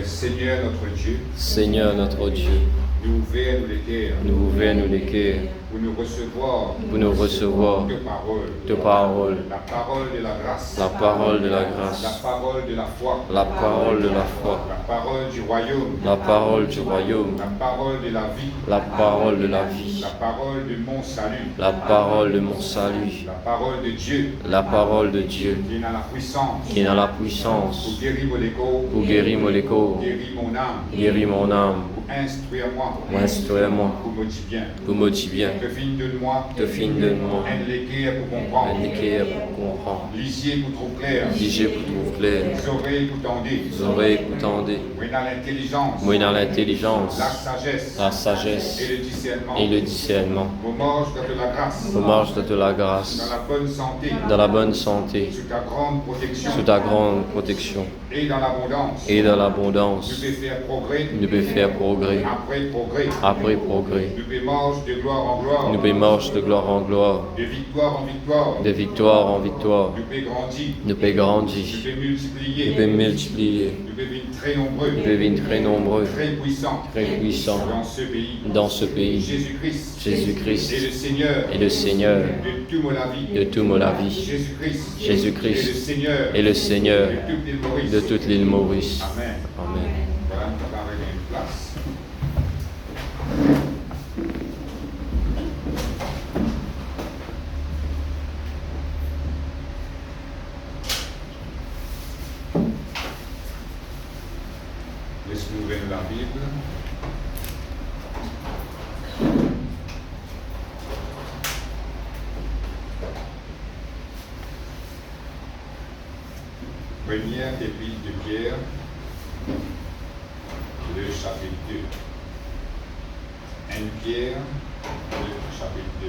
Seigneur notre Dieu, Seigneur notre Dieu, nous ouvrir les cœurs, nous ouvrir nous les cœurs pour nous recevoir de parole, la parole de la grâce, la parole de la grâce, la parole de la foi, la parole de la foi, la parole du royaume, la parole du royaume, la parole de la vie, la parole de la vie, la parole de mon salut, la parole de mon salut, la parole de Dieu, la parole de Dieu, qui a la puissance, qui a la puissance pour guérir mon écho, pour guérir mon écho, guérir mon âme, guérir mon âme, pour instruire-moi, instruire-moi, pour me dire bien, pour me dire bien, que fin de moi, de fin de moi, un l'équerre pour comprendre, un équerre pour comprendre, lisier pour trop clair, liger pour trouver clair, les oreilles pour tendre, les oreilles pour tendre, moi dans l'intelligence, moi dans l'intelligence, la sagesse la sagesse et le discernement, et le discernement, au marche de la grâce, au marche de la dans grâce, la bonne santé, dans la bonne santé, sous ta grande protection, sous ta grande protection, et dans l'abondance, et dans tu l'abondance, peux faire progrès, nous pouvons faire progrès, après progrès, après progrès, tu peux marcher de gloire en gloire, nous pouvons marcher de gloire en gloire, de victoire en victoire, de victoire en victoire, tu peux grandir, nous pouvons grandir, tu peux nous multiplier, pouvons multiplier, tu peux devenir très nombreux, nous pouvons devenir très nombreux, très puissants très puissants dans ce pays. Jésus-Christ Jésus-Christ est le Seigneur est le Seigneur de tout mon vie. de tout mon vie. Jésus-Christ Jésus-Christ est le Seigneur est le Seigneur de toute l'île Maurice. de toute l'île Maurice. Amen. Amen. Voilà, nous allons arriver à une place. Laisse-nous ouvrir la Bible. Première épître de Pierre, le chapitre 2. 1 Pierre, le chapitre 2.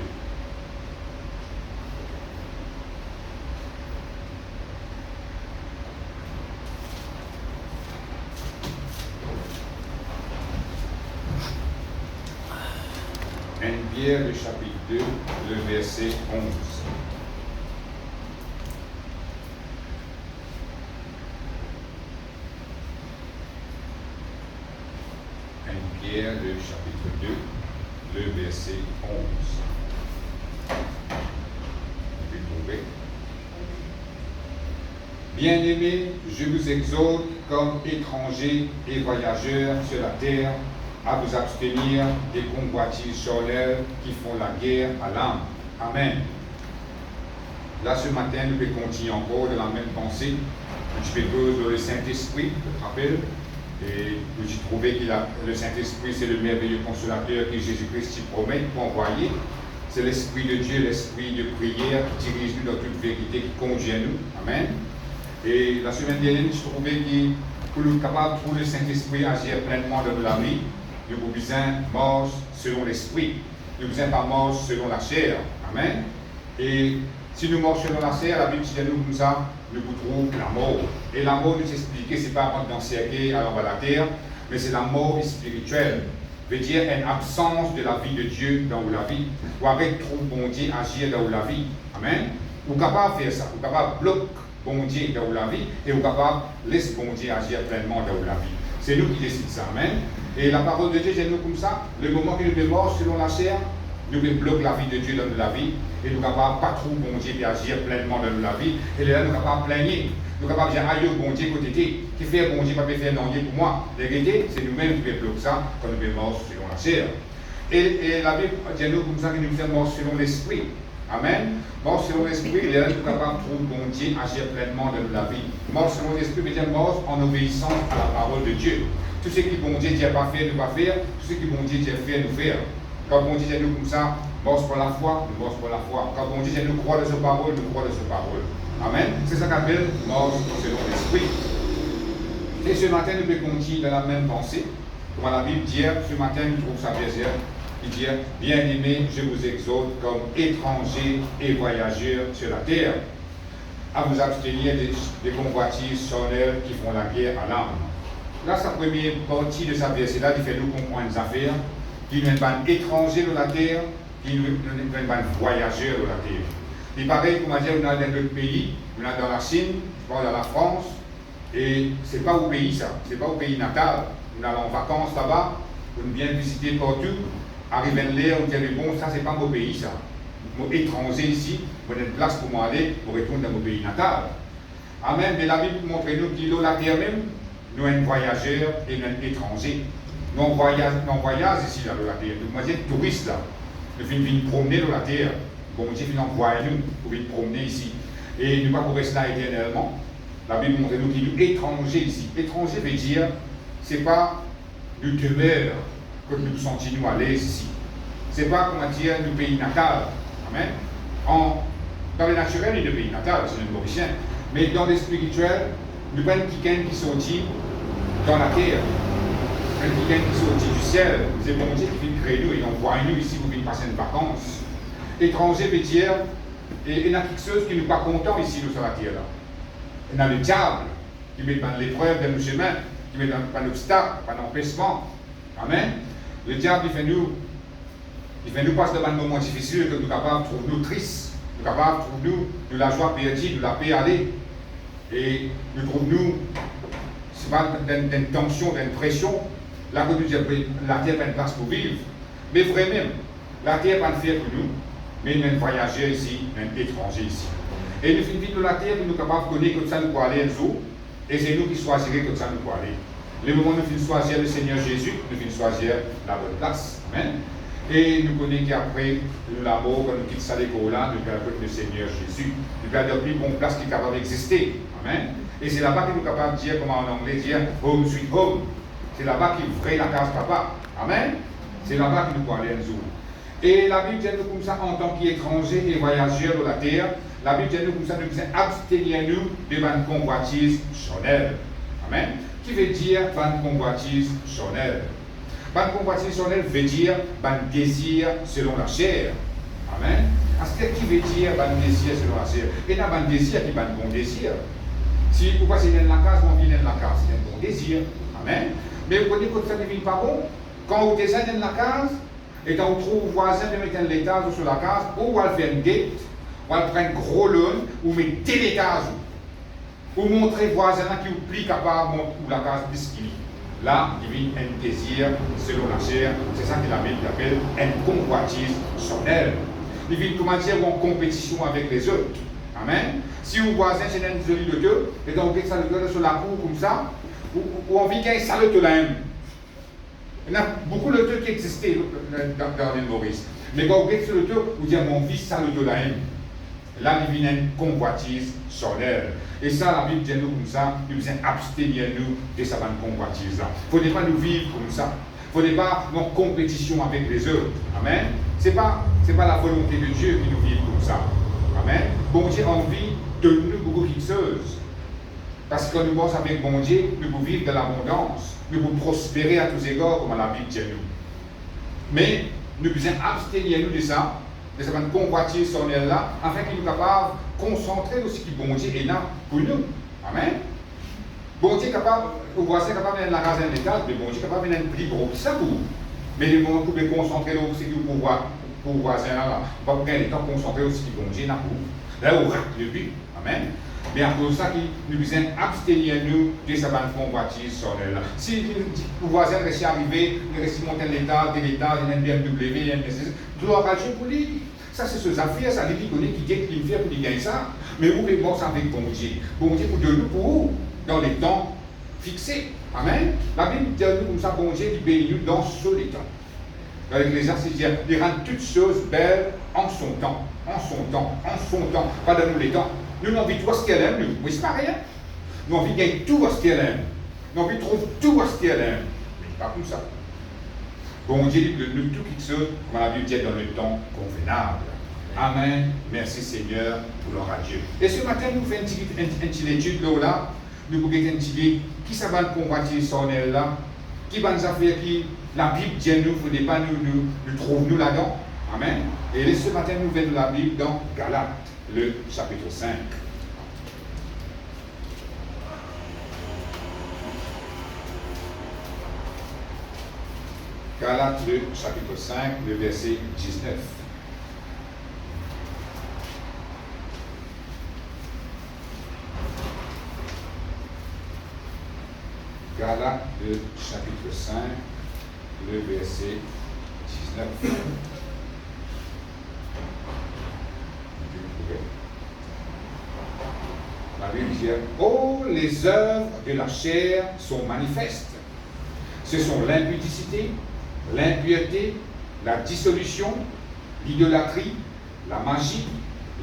Pierre, le chapitre 2, le verset 11. Pierre, le chapitre 2, le verset 11. Vous pouvez trouver. Bien-aimés, je vous exhorte comme étrangers et voyageurs sur la terre à vous abstenir des convoitises charnelles qui font la guerre à l'âme. Amen. Là, ce matin, nous pouvons continuer encore de la même pensée. Je vais cause le Saint-Esprit, je te rappelle. Et j'ai trouvé que le Saint-Esprit, c'est le merveilleux consolateur que Jésus-Christ promet pour envoyer. C'est l'Esprit de Dieu, l'Esprit de prière qui dirige nous dans toute vérité, qui conduit à nous. Amen. Et la semaine dernière, j'ai trouvé que pour nous capables pour le Saint-Esprit agir pleinement dans la vie, nous avons besoin de marcher selon l'Esprit. Nous avons besoin de pas marcher selon la chair. Amen. Et si nous marchons selon la chair, la Bible dit nous comme ça, nous trouvons la mort. Et la mort, nous expliquer, ce n'est pas rentrer dans le cercueil à la terre, mais c'est la mort spirituelle. Veut dire une absence de la vie de Dieu dans la vie, ou avec trop bon Dieu agir dans la vie. Amen. Vous êtes capable de faire ça, vous êtes capable de bloquer bon Dieu dans la vie, et vous êtes capable de laisser bon Dieu agir pleinement dans la vie. C'est nous qui décidons ça. Amen. Et la parole de Dieu, c'est nous comme ça, le moment que nous sommes morts selon la chair, nous bloquons la vie de Dieu dans la vie, et nous sommes capables pas trop bon Dieu d'agir pleinement dans la vie, et là nous sommes capables de plaigner. Nous sommes capables de dire, aïe, bon Dieu, côté qui fait bon Dieu, pas faire non Dieu pour moi. La vérité, c'est nous-mêmes qui bloquons ça quand nous sommes morts selon la chair. Et la Bible dit nous comme ça que nous sommes morts selon l'esprit. Amen. Mort selon l'esprit, là nous sommes capables de trouver bon Dieu agir pleinement dans la vie. Mort selon l'esprit veut dire mort en obéissance à la parole de Dieu. Tout ce qui bon Dieu dit pas faire, nous pas faire. Tout ce qui bon Dieu dit faire, nous faire. Quand bon Dieu dit nous comme ça, mort pour la foi, nous mort pour la foi. Quand bon Dieu dit nous croire de sa parole, nous croire de sa parole. Amen. C'est ça qu'on appelle mort selon l'esprit. Et ce matin, nous devons continuer dans la même pensée. Comme la Bible dit, ce matin, nous trouvons ça plaisir. Il dit, bien-aimés, je vous exhorte comme étrangers et voyageurs sur la terre, à vous abstenir des convoitises charnelles qui font la guerre à l'âme. Là, sa première partie de sa verset-là, il fait nous comprendre des affaires, qui nous sont étrangers de la terre, qui nous sont voyageurs de la terre. Et pareil, comme on dit, on est dans d'autres pays, on est dans la Chine, dans la France, Et c'est pas au pays ça, c'est pas au pays natal. Nous allons en vacances là-bas, nous bien visiter partout, arriver en l'air, on dit bon, ça c'est pas mon pays ça. Mon étranger ici, on a une place pour moi aller, pour retourner dans mon pays natal. Amen. Mais la Bible montre nous qu'il y a la terre même, nous sommes voyageurs et nous sommes étrangers. Nous voyageons ici là, dans la terre. Nous sommes touristes là. Nous venons promener dans la terre. Bon Dieu vient envoyer nous pour venir promener ici. Et nous ne pas pour rester là éternellement. La Bible montre nous qu'il y a étrangers ici. Étranger veut dire, ce n'est pas nous demeure que nous nous sentons à l'aise ici. Ce n'est pas, comment dire, nos pays natal. Amen. Dans le naturel, il y a le pays natal, c'est le Mauricien. Mais dans le spirituel, nous prenons quelqu'un qui sortit dans la terre. Quelqu'un qui sortit du ciel. C'est bon Dieu qui vient créer nous et envoie nous ici pour venir passer une vacances. Étranger veut dire, et il y a quelque chose qui n'est pas content ici, nous, sur la terre. Là. Il y a le diable qui met dans l'épreuve de nos chemins, qui met dans l'obstacle, dans l'empêchement. Amen. Le diable, il fait nous passer devant un moment difficile que nous sommes capables de trouver nous tristes, nous sommes capables de trouver nous de la joie perdue, de la paix aller. Et nous trouvons nous, c'est pas d'une tension, d'une pression, là que nous disons la terre n'a pas une place pour vivre. Mais vraiment, la terre n'a pas de faire pour nous, mais nous sommes voyageurs ici, nous sommes étrangers ici. Et nous finissons de la terre, nous sommes capables de connaître que ça nous peut aller un jour, et c'est nous qui choisirons que ça nous peut aller. Le moment où nous finissons choisir le Seigneur Jésus, nous finissons choisir la bonne place. Amen. Et nous connaissons qu'après la mort, quand nous quittons ça l'école là, nous perdons le Seigneur Jésus. Nous perdons plus bonne place qui est capable d'exister. Amen. Et c'est là-bas que nous sommes capables de dire, comme en anglais, dire home sweet home. C'est là-bas qu'il ferait la case papa. Amen. C'est là-bas que nous pouvons aller un jour. Et la Bible dit nous comme ça en tant qu'étrangers et voyageurs de la terre. La Bible dit nous comme ça, nous devons abstenir nous de une convoitise charnelle. Amen. Qui veut dire une convoitise charnelle? Une convoitise charnelle veut dire un désir selon la chair. Amen. Est-ce qui veut dire un désir selon la chair? Il y a un désir qui est un bon désir. Si vous passez dans la case, vous venez dans la case, c'est un bon désir. Amen. Mais vous connaissez que ça ne devient pas bon. Quand vous descendez dans la case, et quand vous trouvez voisin de mettre l'étage sur la case, ou vous faites une gate, ou vous prenez un gros loan, ou vous mettez l'étage. Vous montrez voisin qui vous plie capable ou la case biscuit. Là, il y a un désir selon la chair. C'est ça que la Bible appelle une convoitise charnelle. Il vient comment dire en compétition avec les autres. Amen. Si vous voisin c'est un joli de Dieu, et donc vous êtes sur la cour comme ça, ou on vit qu'il y a un salut de l'âme. Il y a beaucoup de trucs qui existaient dans l'île Maurice. Mais quand vous êtes sur le tour, vous dites mon fils salut de l'âme. Là, il y a une convoitise charnelle. Et ça, la Bible dit nous comme ça, nous devons abstenir nous de cette convoitise-là. Il ne faut pas nous vivre comme ça. Il ne faut pas en compétition avec les autres. Amen. Ce n'est pas la volonté de Dieu qui nous vive comme ça. Amen. Bon Dieu a envie de nous beaucoup quelque chose. Parce que quand nous pensons avec bon Dieu, nous pouvons vivre de l'abondance. Nous pouvons prospérer à tous égards, comme la Bible dit nous. Mais nous devons abstenir nous de ça. De cette convoitise charnelle-là, afin qu'il nous capable de concentrer aussi qui bon Dieu est là pour nous. Amen. Bon Dieu est capable, vous voyez, capable de la raser l'étage, mais bon Dieu est capable de plus gros que ça pour. Mais le moment où vous pouvez concentrer aussi pour voir voisin là, vous pouvez prendre le temps de concentrer aussi qui bon Dieu est là pour. Là, on rate le but. Amen. Mais à cause de ça, nous devons abstenir nous de cette convoitise charnelle-là. Si le voisin reste arrivé, il reste monté l'étage, il y a un BMW, il y a un Mercedes, gloire à Dieu pour lui. Ça, c'est ce affaires, ça dit qu'on est qui gagne, qui fait pour gagner ça. Mais vous pouvez voir ça avec bon Dieu. Bon Dieu pour de nous pour vous, dans les temps fixés. Amen. La Bible dit comme ça, bon Dieu qui bénit nous dans ce les temps. Dans l'Ecclésiaste, il rend toutes choses belles en son temps. En son temps, en son temps. Pas dans nous les temps. Nous, on a envie de voir ce qu'elle aime, nous. Oui, c'est pas rien. Nous, on a envie de gagner tout ce qu'elle aime. Nous, on a envie de trouver tout ce qu'elle aime. Mais pas comme ça. Bon Dieu dit de nous tout quelque chose, comme la Bible dit, dans le temps convenable. Amen. Merci Seigneur pour leur adieu. Et ce matin, nous faisons une petite étude là. Nous pouvons étudier qui ça va nous convoiter charnelle là. Qui va nous affaires qui la Bible dit nous, il ne faut pas nous trouver nous là-dedans. Amen. Et ce matin, nous venons de la Bible dans Galates, le chapitre 5. Galates, le chapitre 5, le verset 19. Galates, le chapitre 5, le verset 19. La Bible dit, oh, les œuvres de la chair sont manifestes. Ce sont l'impudicité, l'impureté, la dissolution, l'idolâtrie, la magie,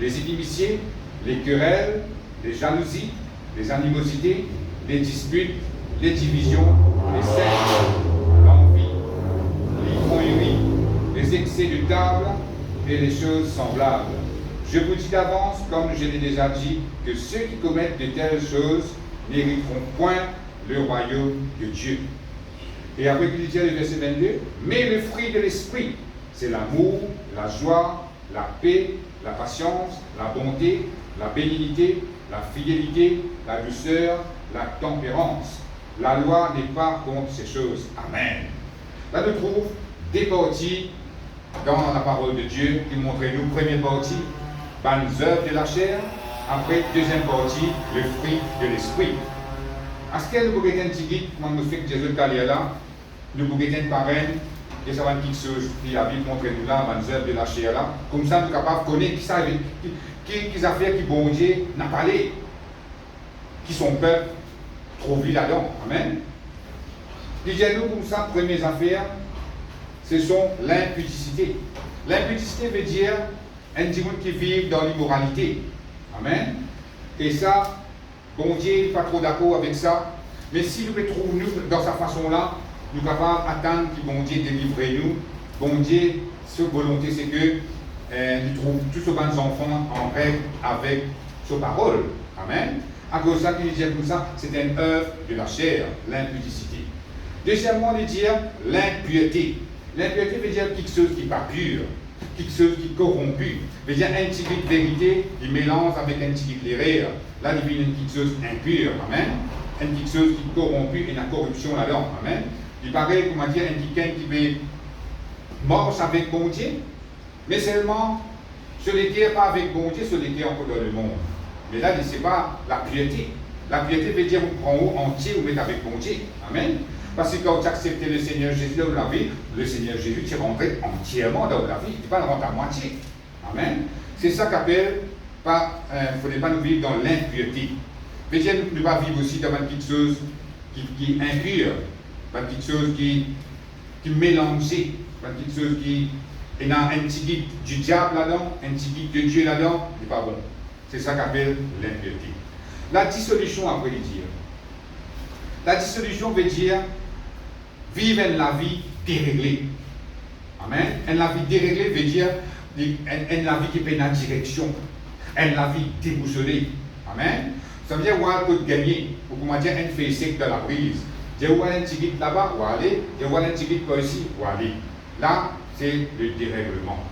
les inimitiés, les querelles, les jalousies, les animosités, les disputes, les divisions, les sectes, l'envie, l'ivrognerie, les excès de table et les choses semblables. Je vous dis d'avance, comme je l'ai déjà dit, que ceux qui commettent de telles choses n'hériteront point le royaume de Dieu. Et après qu'il dit le verset 22, mais le fruit de l'esprit, c'est l'amour, la joie, la paix, la patience, la bonté, la bénignité, la fidélité, la douceur, la tempérance. La loi n'est pas contre ces choses. Amen. Là, nous trouvons des parties dans la parole de Dieu qui montrent nous, première partie, les œuvres de la chair, après, deuxième partie, le fruit de l'esprit. Est-ce que nous pouvons dire un petit guide, comme nous fait que Jésus est là, nous pouvons dire un parrain, et ça va une petite chose, puis la Bible montre nous là, les œuvres de la chair là, comme ça nous sommes capables de connaître qui affaires qui bon Dieu n'a pas parlé, qui son peuple trouve là-dedans. Amen. Disons-nous comme ça, premières affaires, ce sont l'impudicité. L'impudicité veut dire un petit monde qui vit dans l'immoralité. Amen. Et ça, bon Dieu n'est pas trop d'accord avec ça. Mais si nous trouvons nous dans sa façon-là, nous sommes capables d'attendre que bon Dieu délivre nous. Bon Dieu, sa volonté, c'est que nous trouvons tous ces bons enfants en règle avec sa parole. Amen. À cause de ça, qu'il dit comme ça, c'est une œuvre de la chair, l'impudicité. Deuxièmement, il dit l'impureté. L'impureté veut dire quelque chose qui n'est pas pur, quelque chose qui est corrompu. Veut dire un petit peu de vérité, il mélange avec un petit peu de l'erreur. Là, il vient quelque chose d'impur. Amen. Quelque chose qui est corrompu et la corruption là-dedans. Amen. Il paraît, comment dire, un quelqu'un qui veut marcher avec bon Dieu, mais seulement sur les terres, pas avec bon Dieu, sur les terres encore dans le monde. Mais là, ce n'est pas la piété. La piété veut dire vous prendre entier, vous mettez avec bon Dieu. Amen. Parce que quand tu acceptes le Seigneur Jésus dans la vie, le Seigneur Jésus, tu es rentré entièrement dans la vie. Tu ne pas rentrer à moitié. Amen. C'est ça qu'appelle, il ne faudrait pas nous vivre dans l'impureté. Mais Dieu ne peut pas vivre aussi dans une petite chose qui est impure, une petite chose qui est mélangée, une petite chose qui est dans un petit guide du diable là-dedans, un petit guide de Dieu là-dedans, ce n'est pas bon. C'est ça qu'appelle l'impureté. La dissolution, après dire. La dissolution veut dire vivre la vie déréglée. Amen. La vie déréglée veut dire la vie qui peut dans la direction. La vie déboussolée. Amen. Ça veut dire qu'on peut gagner, ou comment dire, un fait sec dans la brise. Dire où un petit guide là-bas, où aller, dire où un petit guide pas ici, où aller. Là, c'est le dérèglement.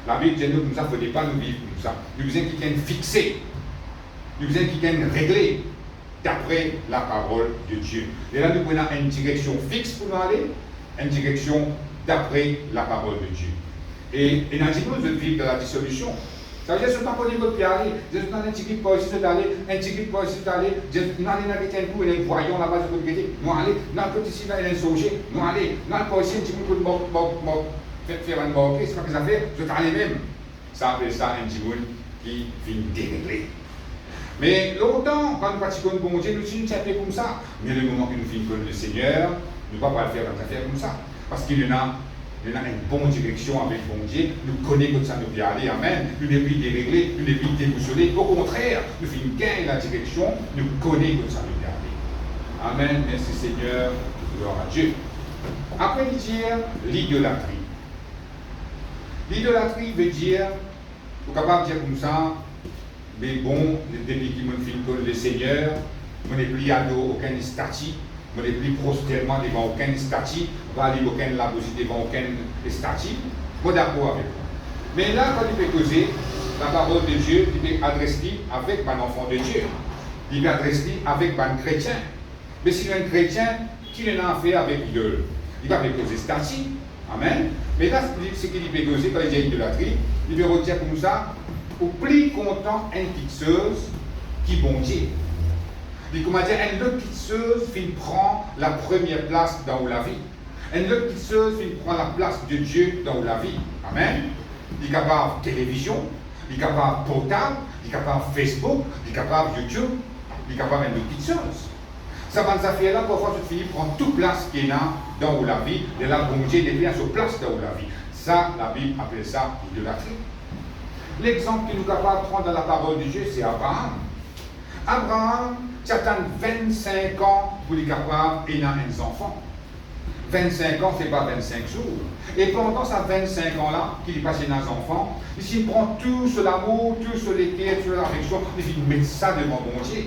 La Bible dit nous comme ça, il ne faudrait pas nous vivre comme ça. Nous besoin qu'il y ait fixé. Nous besoin qu'il y ait réglé d'après la parole de Dieu. Et là, nous prenons une direction fixe pour nous aller, une direction d'après la parole de Dieu. Et dans le nous vivre dans la dissolution. Ça veut dire que ce n'est pas qu'on est votre pied aller. Je suis dans un petit pas ici d'aller, un petit pas ici d'aller. Nous allons dans un coup, et voyons là-bas de côté. Nous allons dans le petit ici, là, il y a un sauger. Nous allons dans le pas ici, un petit peu de faire un banquet. C'est pas que ça fait, je t'allais même. Ça appelle ça un petit monde qui vient dérégler. Mais longtemps, quand nous pratiquons le bon Dieu, nous sommes un peu comme ça. Mais le moment que nous finissons le Seigneur, nous ne pouvons pas le faire dans affaire comme ça. Parce qu'il y en a une bonne direction avec bon Dieu. Nous connaissons que ça nous peut aller. Amen. Nous ne plus dérégler, nous ne plus déboussoler. Au contraire, nous finissons gagner la direction. Nous connaissons que ça nous peut aller. Amen. Merci Seigneur. Gloire à Dieu. Après, il dit l'idolâtrie. L'idolâtrie veut dire, vous êtes capable de dire comme ça, mais bon, depuis que je finis le Seigneur, je n'ai plus adoré aucun statut, je n'ai plus prosternement devant aucun statut, je n'ai plus aucun labosité devant aucun statut. Je suis d'accord avec vous. Mais là, quand il peut causer, la parole de Dieu, il peut adresser avec un enfant de Dieu. Il peut adresser avec un chrétien. Mais si un chrétien, qui en a fait avec l'idole? Il va causer statut. Amen. Mais là, ce qu'il peut causer quand il y a idolâtrie, il peut retirer comme ça. Ou plus content une petite chose qui bon Dieu. comment dire, une petite chose qui prend la première place dans la vie. Une petite chose qui prend la place de Dieu dans la vie. Amen. Il est capable de télévision, il est capable de portable, il est capable de Facebook, il est capable de YouTube, il est capable de petites choses. Ça va nous affaire là, parfois tu finis prendre toute place qu'il y a dans la vie, de la bon Dieu devient sur place dans la vie. Ça, la Bible appelle ça l'idolâtrie. L'exemple qui nous est capable de prendre dans la parole de Dieu, c'est Abraham. Abraham, tu attends 25 ans pour être capable d'avoir des enfants. 25 ans, ce n'est pas 25 jours. Et pendant ces 25 ans-là, qu'il passe dans les enfants, il prend tout sur l'amour, tout sur l'équerre, tout sur l'affection, il met ça devant bon Dieu.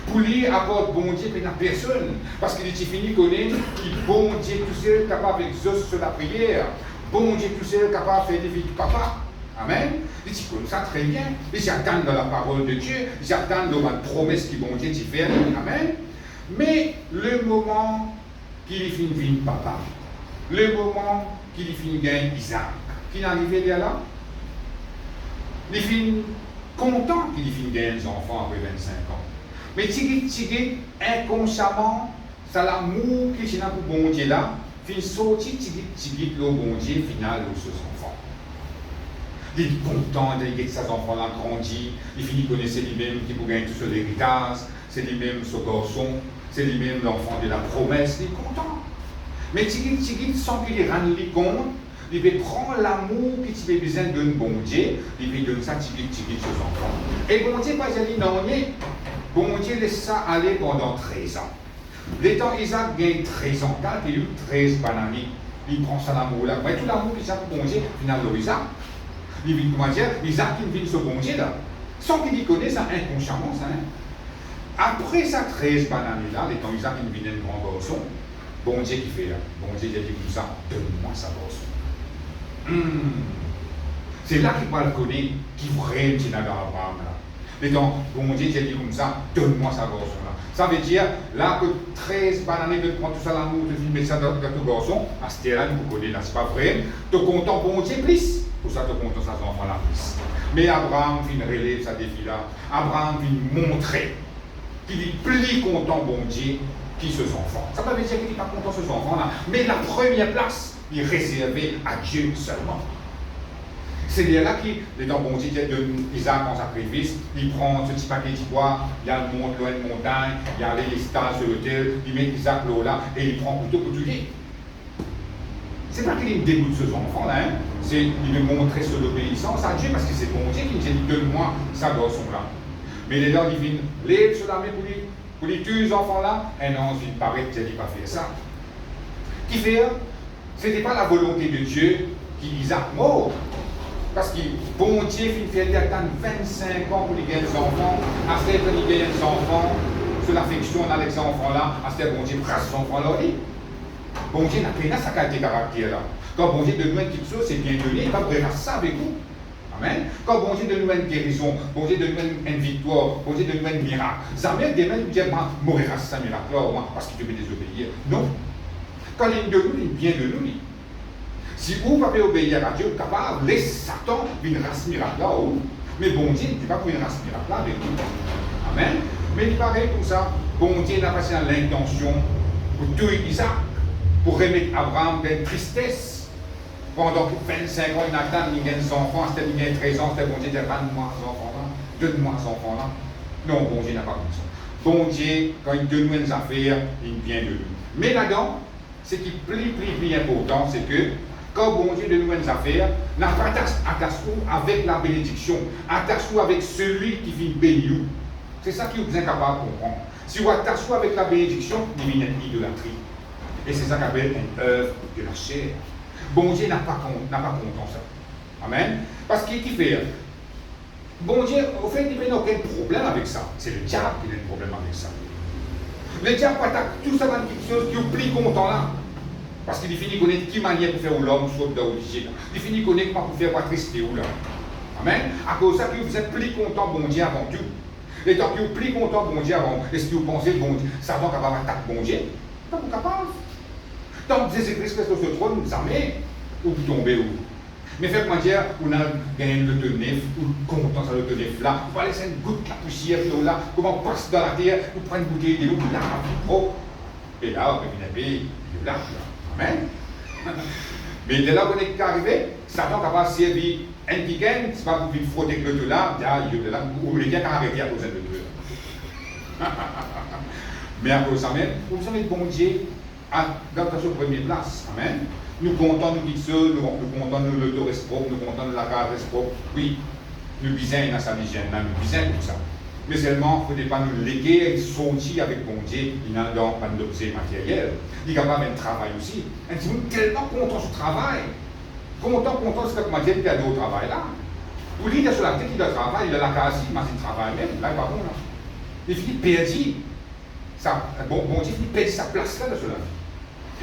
Pour lui, apporte bon Dieu, il n'y a personne. Parce qu'il est fini de connaître qu'il bon Dieu tout seul capable d'exaucer sur la prière. Bon Dieu tout seul capable de faire des vies de papa. Amen. Il dit comme ça très bien. Ils attendent dans la parole de Dieu, ils attendent dans la promesse que bon Dieu t'y fait. Amen. Mais le moment qu'il finit de vie de papa, le moment qu'il finit de gagner Isaac, qui est arrivé là, il finit content qu'il finit de gagner des enfants après 25 ans. Mais tigit, inconsciemment, c'est l'amour qui est là pour bon Dieu là, finit sortir tigit, le bon Dieu final de ses enfants. Il est content de que ses enfants là grandissent, il finit de connaître lui-même qui peut gagner tout sur l'héritage, c'est lui-même ce garçon, c'est lui-même l'enfant de la promesse, il est content. Mais tigit, sans qu'il rende compte, il va prendre l'amour qu'il a besoin d'un bon Dieu, il va donner ça tigit ses enfants. Et bon Dieu, pas dit non, bon Dieu laisse ça aller pendant 13 ans. L'étant Isaac gagne 13 ans, quand il a eu 13 bananes, il prend ça l'amour là. Mais tout l'amour qu'il a pour bon Dieu, finalement, Isaac. Il vit, comment dire, Isaac il vit ce bon Dieu là. Sans qu'il y connaisse ça inconsciemment, ça. Hein? Après ça 13 bananes là, l'étant Isaac il vit un grand garçon, bon Dieu qui fait là. Bon Dieu il a dit comme ça, donne-moi sa garçon. C'est là qu'il va le connaître, qui vraiment est dans Abraham là. Et donc, bon Dieu, dit comme ça, donne-moi sa garçon là. Ça veut dire, là, que 13 bananes de prendre tout ça l'amour, de mettre ça dans ton garçon, à ce là vous connaissez là, c'est pas vrai. Tu content bon Dieu plus, pour ça tu content sa enfant là plus. Mais Abraham vient relève sa défi là. Abraham vient montrer qu'il est plus content bon Dieu qui ses enfants. Ça ne veut dire qu'il n'est pas content ses enfants là, mais la première place est réservée à Dieu seulement. C'est là qui, dans bon Dieu de Isaac en sacrifice, il prend ce petit paquet de bois, il y a le monte loin de montagne, il y a les stars sur l'autel, il met Isaac là et il prend plutôt pour tuer. C'est pas qu'il dégoûte ses enfants là, hein. C'est il veut montrer son obéissance à Dieu parce que c'est bon Dieu qui dit donne-moi sa garçon là. Mais les gens ils viennent lève sur la main pour les tuer les enfants là, et non, il paraît que Dieu n'a pas fait ça. Qui fait, ce n'était pas la volonté de Dieu qui Isaac mort. Parce que bon Dieu fait attendre 25 ans pour les gagner des enfants, à ce qu'il gagne des enfants, sur l'affection dans les enfants là, à ce que bon Dieu presse ses enfants là. Bon Dieu n'a pas sa qualité de caractère là. Quand bon Dieu donne une petite chose, c'est bien donné, il va brûler ça avec vous. Amen. Quand bon Dieu donne une guérison, bon Dieu donne une victoire, bon Dieu donne un miracle. Jamais des gens nous disent, moi, mourir à ce miracle là, parce qu'il devait désobéir. Non. Quand il de nous, il vient de nous. Si vous ne pouvez pas obéir à Dieu, capable, laisse Satan une race miracle là haut. Mais bon Dieu ne dit pas pour une race miracle là avec vous. Amen. Mais il paraît comme ça, bon Dieu n'a pas l'intention pour tuer Isaac, pour remettre Abraham d'une tristesse. Pendant 25 ans, il attend, il gagne des enfants, c'était il gagne 13 ans, c'était bon Dieu dit donne-moi ces enfants-là, donne-moi ces enfants-là. Non, bon Dieu n'a pas comme ça. Bon Dieu, quand il donne une affaire, il vient de nous. Mais là-dedans, ce qui est plus important, c'est que quand bon Dieu donne une affaire, attache-vous avec la bénédiction, attache-vous avec celui qui vient bénir. C'est ça qui vous est capable de comprendre. Si vous attachez avec la bénédiction, il vient une idolâtrie. Et c'est ça qu'on appelle une œuvre de la chair. Bon Dieu n'a pas content ça. Amen. Parce qu'il fait. Bon Dieu, au fait, il n'a aucun problème avec ça. C'est le diable qui a un problème avec ça. Le diable attaque tout ça dans quelque chose qui est plus content là. Parce qu'il finit de connaître qui manière pour faire l'homme soit d'origine. Il finit de connaître comment pour faire quoi triste ou là. Amen. À cause de ça, vous êtes plus content, bon Dieu, avant tout. Et tant que vous êtes plus content, bon Dieu, avant, est-ce que vous pensez, bon Dieu, ça va capable d'attaquer bon Dieu? Pas capable. Tant que Jésus-Christ reste sur ce trône, jamais, ou vous tombez où. Mais fait comment dire, on a gagné le tenef, ou content sur le tenef là, on va laisser une goutte de la poussière là, comment on passe dans la terre, on prend une bouteille de l'eau, là, propre. Et là, on peut venir de là. Amen. Mais dès là qu'on est arrivé, Satan n'a pas servi un week-end, c'est pas pour qu'il frotter que le là, ou les gars qui ont arrêté à cause de l'autre. Mais à cause de ça même, vous savez, bon Dieu, dans sa première place. Amen. Nous comptons nous seuls, nous comptons nous l'autorité propre, nous comptons la carrière propre. Oui, nous bisons dans sa hygiène, nous bisons comme ça. Mais seulement, il ne faut pas nous léguer et sortir avec bon Dieu, il n'a pas d'objet matériel. Il est capable de travail aussi. Et si vous êtes tellement content de ce travail, content de ce que comment dire, il y a d'autres travail là. Vous dites sur la tête, il a travail, il a la case, mais il travaille même, là, il n'est pas bon là. Il finit perdu. Bon Dieu finit perdu sa place là, de cela.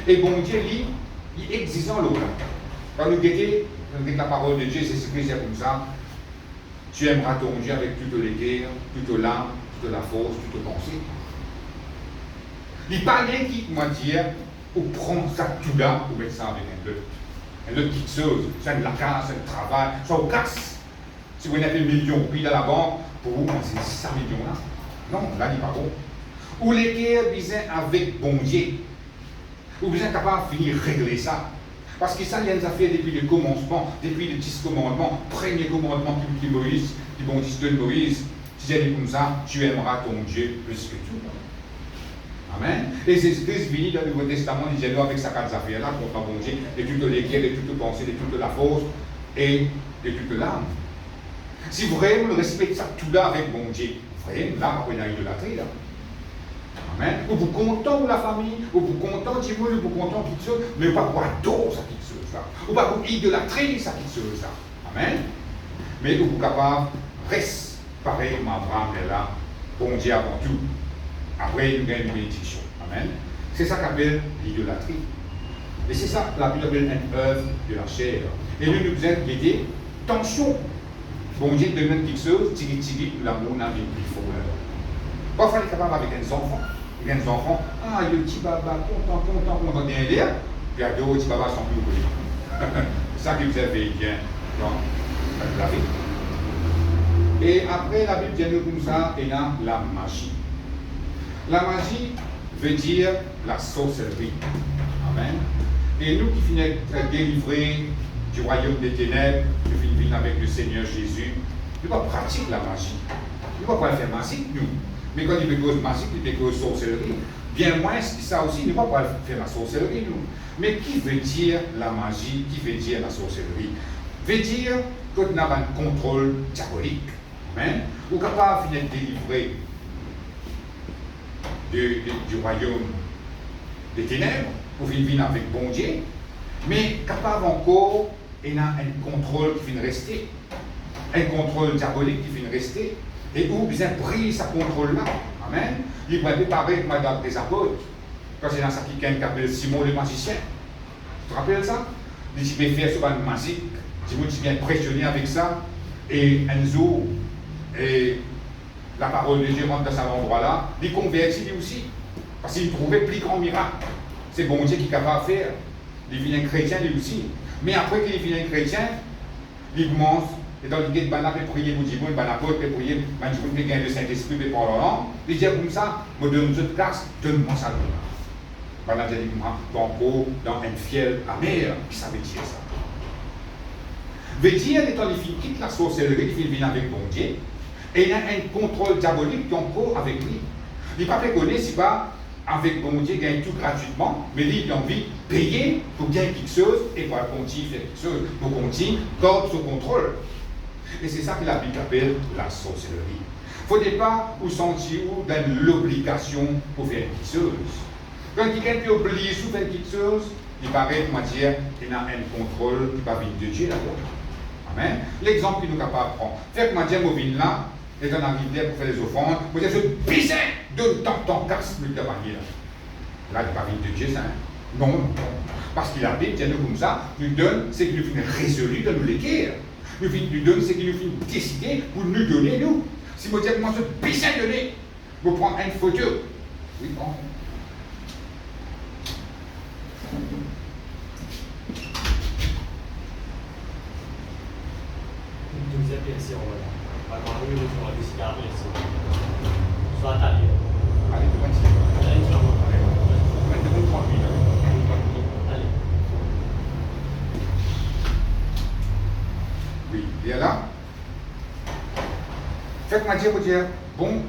Et bon Dieu, lui, il est exigeant l'autre. Quand nous guettons la parole de Dieu, c'est ce que c'est comme ça. Tu aimeras ton Dieu avec toutes les guerres, toute l'âme, toute la force, toute pensée. Il n'y a pas rien qui, comment dire, ou prend ça tout là pour mettre ça avec un autre. Un autre petite chose, c'est de la casse, c'est le travail, ça vous casse. Si vous avez 1 million puis dans la banque, pour vous, c'est 600 millions là. Non, là, il n'est pas bon. Ou les guerres visent avec bon Dieu. Ou vous êtes capable de finir régler ça. Parce que ça, il y a des affaires depuis le commencement, depuis le 10 commandements, premier commandement qui Moïse, qui bon Dieu de Moïse, si j'ai dit comme ça, tu aimeras ton Dieu plus que tout. Amen. Et Jésus-Christ venu dans le Nouveau Testament, il dit avec sa quatre affaires-là, contre bon Dieu, de toutes les guerres, de toute pensée, de toute la force et de toute l'âme. Si vraiment vous respectez ça tout là avec bon Dieu, vraiment, là, après une idolâtrie, là. Amen. Ou vous content de la famille, ou vous content du monde, ou vous content de quelque chose, mais pas pour adorer ça quelque chose là. Ou pas pour idolâtrer ça quelque chose là. Amen. Mais vous capable de rester pareil comme Abraham est là, bon Dieu avant tout. Après, il y a une bénédiction. Amen. C'est ça qu'appelle l'idolâtrie. Et c'est ça que la Bible appelle une œuvre de la chair. Et nous nous devons guider. Tension. Bon Dieu demande quelque chose, tiri, l'amour n'a rien qu'il faut. Parfois, il est capable avec des enfants. Il y a des enfants, le petit baba, content bien l'air, puis à deux, petit baba sont plus oubliés. C'est ça que vous avez bien dans la vie. Et après, la Bible dit nous comme ça, et là, la magie. La magie veut dire la sorcellerie. Amen. Et nous qui finissons d'être délivrés du royaume des ténèbres, qui finissons avec le Seigneur Jésus, nous ne pratiquons pas la magie. Nous ne pouvons pas faire magique, nous. Mais quand il veut cause magique, il veut cause sorcellerie. Bien moins, ça aussi, nous ne pouvons pas faire la sorcellerie, nous. Mais qui veut dire la magie, qui veut dire la sorcellerie? Veut dire que nous avons un contrôle diabolique. Amen. Ou capable de délivrer du royaume des ténèbres, pour vivre avec bon Dieu, mais capable encore, il a un contrôle qui vient rester, un contrôle diabolique qui vient rester, et où bien pris sa contrôle-là. Amen. Il va préparer comme des apôtres, quand c'est dans ça qui appelle Simon le magicien. Tu te rappelles ça? Il dit, faire sur une magique, Simon s'est bien impressionné avec ça, et un jour, et la parole de Dieu rentre dans cet endroit-là, il convertit lui aussi. Parce qu'il trouvait plus grand miracle. C'est bon Dieu qui est capable de faire. Il devient un chrétien lui aussi. Mais après qu'il devient un chrétien, il commence, et dans l'idée de Banap et prier pour Djibouti, Banapot et prier, Banjibouti et gagner le Saint-Esprit et par l'an, il dit comme ça, me donne une autre classe, donne-moi ça. Banap dit moi, dans un fiel amer, qui savait dire ça. Veut dire, étant il quitte la sorcellerie, il vient avec bon Dieu, et il a un contrôle diabolique qui est encore avec lui. Il n'a pas fait connaître si pas avec bon Dieu gagne tout gratuitement, mais lui il a envie de payer pour gagner quelque chose et pour continuer faire quelque chose, pour continuer garde son contrôle. Et c'est ça que la Bible appelle la sorcellerie. Il ne faut pas vous sentir dans l'obligation pour faire quelque chose. Quand quelqu'un peut oublier sous faire quelque chose, il paraît qu'il a un contrôle qui va venir de Dieu là-bas. Amen. L'exemple que nous sommes capables de prendre. Faire que Dieu mobile là, et dans la rivière pour faire les offrandes, vous êtes ce bizarre de tant casse le cavalier. Là, il n'est pas venu de Dieu, ça. Non, non. Parce qu'il a dit, Dieu nous comme ça, nous donne, c'est qu'il nous fait résolu de nous l'écrire. Nous donne, c'est qu'il nous fait décider pour nous donner, nous. Si vous dites, comment ce bizarre donner, vous prenez une photo. Oui, bon. réflexion. Voilà. Vraiment, nous devons décider après ça. Soit à lire. Allez, Allez, tu vas voir. Allez, 30 minutes. Allez. Oui, et là, faites-moi dire, bon,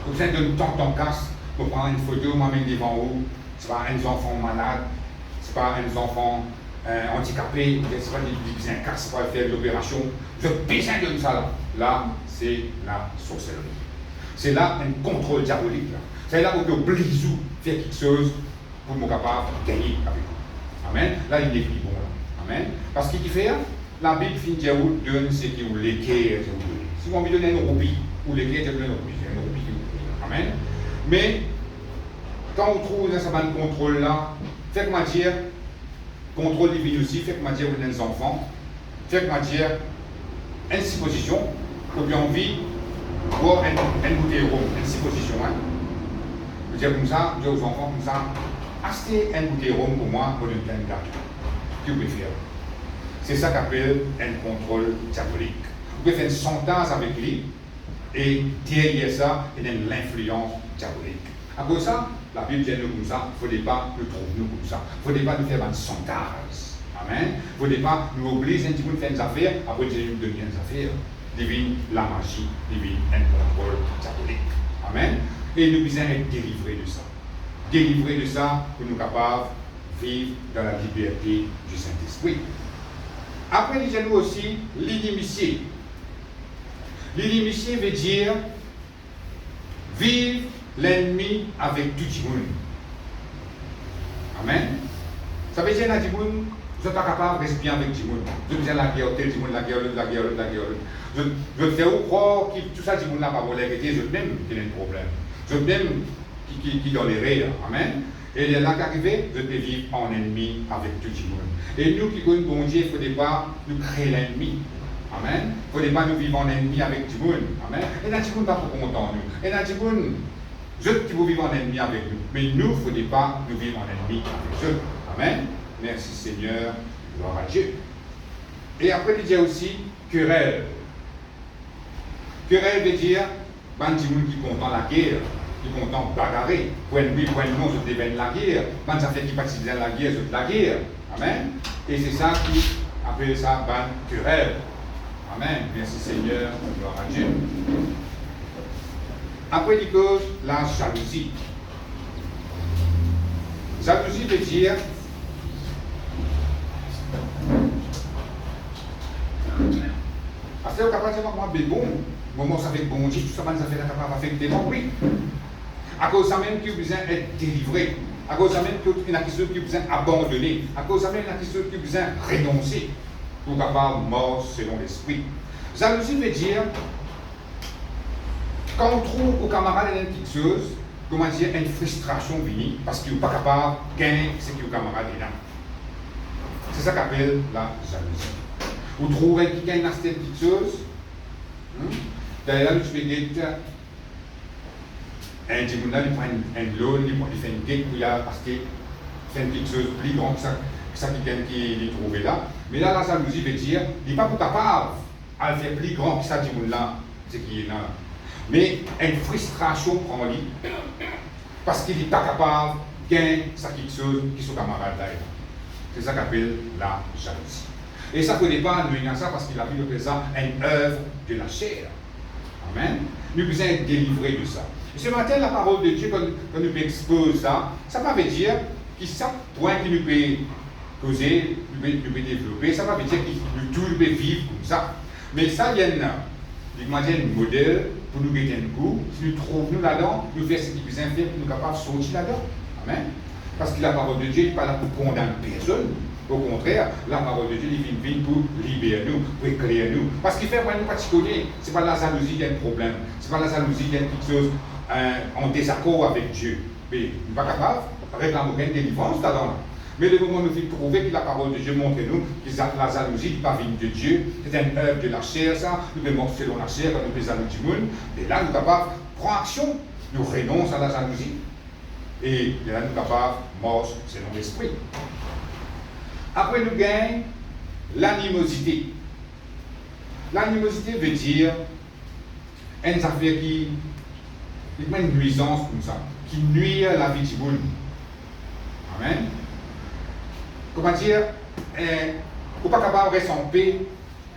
vous êtes de temps en casse pour prendre une photo, m'amener devant vous, c'est pas un enfant malade, c'est pas un enfant handicapé, c'est pas des un casse pour faire l'opération, je besoin de ça là. Là, c'est la sorcellerie. C'est là un contrôle diabolique. Là. C'est là où vous oblige à faire quelque chose pour nous capable de gagner avec vous. Amen. Là, il est plus bon. Là. Amen. Parce qu'il fait, la Bible finit de donner ce qui vous l'équerre. Si vous me donnez une roupie, ou l'équerre, je vous donne une roupie. C'est une roupie qui vous donne. Amen. Mais, quand on trouve dans ce contrôle là, faites-moi dire, contrôle divin aussi, faites-moi dire, vous êtes des enfants, faites-moi dire, une supposition, ou bien envie, boire un bouteille de rhum, une supposition. Hein. Vous dire comme ça, dire aux enfants comme ça, achetez un bouteille de rhum pour moi pour une pleine carte. Que vous pouvez faire? C'est ça qu'appelle un contrôle diabolique. Vous pouvez faire une sentence avec lui et derrière ça, il y a l'influence diabolique. À cause de ça, la Bible dit nous comme ça, il ne faut pas nous trouver nous comme ça. Il ne faut pas nous faire une sentence. Amen. Il ne faut pas nous obliger un petit peu de faire des affaires, après Dieu nous donne des affaires. Divine la magie, divine un contrôle diabolique. Amen. Et nous devons être délivrés de ça. Délivrés de ça pour nous capables de vivre dans la liberté du Saint-Esprit. Après, il y a nous aussi l'inimitié. L'inimitié veut dire vivre l'ennemi avec tout le monde. Amen. Ça veut dire que tout le monde, vous n'êtes pas capable de respirer avec tout le monde. Vous avez la guerre, tel monde, la guerre, la guerre, la guerre. Je fais croire que tout ça, tout le monde n'a pas volé, je même qu'il y a un problème. Je même qui dans les rires. Amen. Et là qu'arrivé, je peux vivre en ennemi avec tout le monde. Et nous qui connaissons bon Dieu, il ne faut pas nous créer l'ennemi. Amen. Il ne faut pas nous vivre en ennemi avec tout le monde. Amen. Et là, tout le monde n'est pas trop content nous. Et là, tout le monde, je qui vous vivre en ennemi avec nous. Mais nous, il ne faut pas nous vivre en ennemi avec eux. Amen. Merci Seigneur. Gloire à Dieu. Et après, il dit aussi querelle. Querelle veut dire, ben, tout le monde qui est content la guerre. Qui est content de bagarrer. Point oui, point non, je déveine la guerre. Quand ça fait qui participe dans la guerre, je la guerre. Amen. Et c'est ça qui appelle ça ban querelle. Amen. Merci Seigneur. Gloire à Dieu. Après, il cause la jalousie. Jalousie veut dire parce que capable de dire moi bon, moment ça fait bon Dieu, tout ça ça fait capable d'affecter moi oui. À cause de ça même que vous besoin d'être délivré, à cause de ça même qu'il y a quelque chose que vous besoin abandonner, à cause de ça même qu'il y a quelque chose que vous besoin renoncer pour capable mort selon l'esprit. Jalousie veut dire quand on trouve aux camarades une petite chose, comment dire, une frustration venue parce qu'il n'est pas capable de gagner ce que le camarade est là. C'est ça qu'appelle la jalousie. Vous trouvez quelqu'un qui a cette petite chose, d'ailleurs, tu peux dire, un petit monde, il prend un loan, il fait une dette, il a acheté une petite chose plus grande que ça quelqu'un qui est trouvé là. Mais là, la jalousie veut dire, il n'est pas capable à le faire plus grand que ça, petit monde là, ce qui est là. Mais une frustration prend lui, parce qu'il n'est pas capable de gagner quelque chose qui sont camarades là. C'est ça qu'appelle la jalousie. Et ça ne connaît pas, nous avons ça parce qu'il a vu le présent une œuvre de la chair. Amen. Nous devons être délivrés de ça. Et ce matin, la parole de Dieu, quand nous exposons ça, ça ne veut pas dire que ça, point que nous pouvons causer, nous pouvons développer, ça ne veut pas dire que nous tous pouvons vivre comme ça. Mais ça, il y a un modèle pour nous guetter un coup. Si nous trouvons là-dedans, nous faisons ce qui nous fait pour nous capables de sortir là-dedans. Amen. Parce que la parole de Dieu n'est pas là pour condamner personne. Au contraire, la parole de Dieu vient pour libérer nous, pour éclairer nous. Parce qu'il fait vraiment particulier. Ce n'est pas la jalousie qui a un problème. Ce n'est pas la jalousie qui a quelque chose en désaccord avec Dieu. Mais il n'est pas capable de réclamer aucune délivrance là-dedans. Mais le moment où nous faut prouver que la parole de Dieu montre nous que la jalousie n'est pas venue de Dieu, c'est une œuvre de la chair, ça. Nous devons montrer selon la chair, quand nous faisons jalousie du monde. Et là, nous sommes capables de prendre action. Nous renonçons à la jalousie. Et là, nous sommes capables de mort selon l'esprit. Après, nous gagnons l'animosité. L'animosité veut dire une affaire qui est une nuisance comme ça, qui nuit à la vie du monde. Amen. Comment dire, on ne peut pas capable de rester en paix,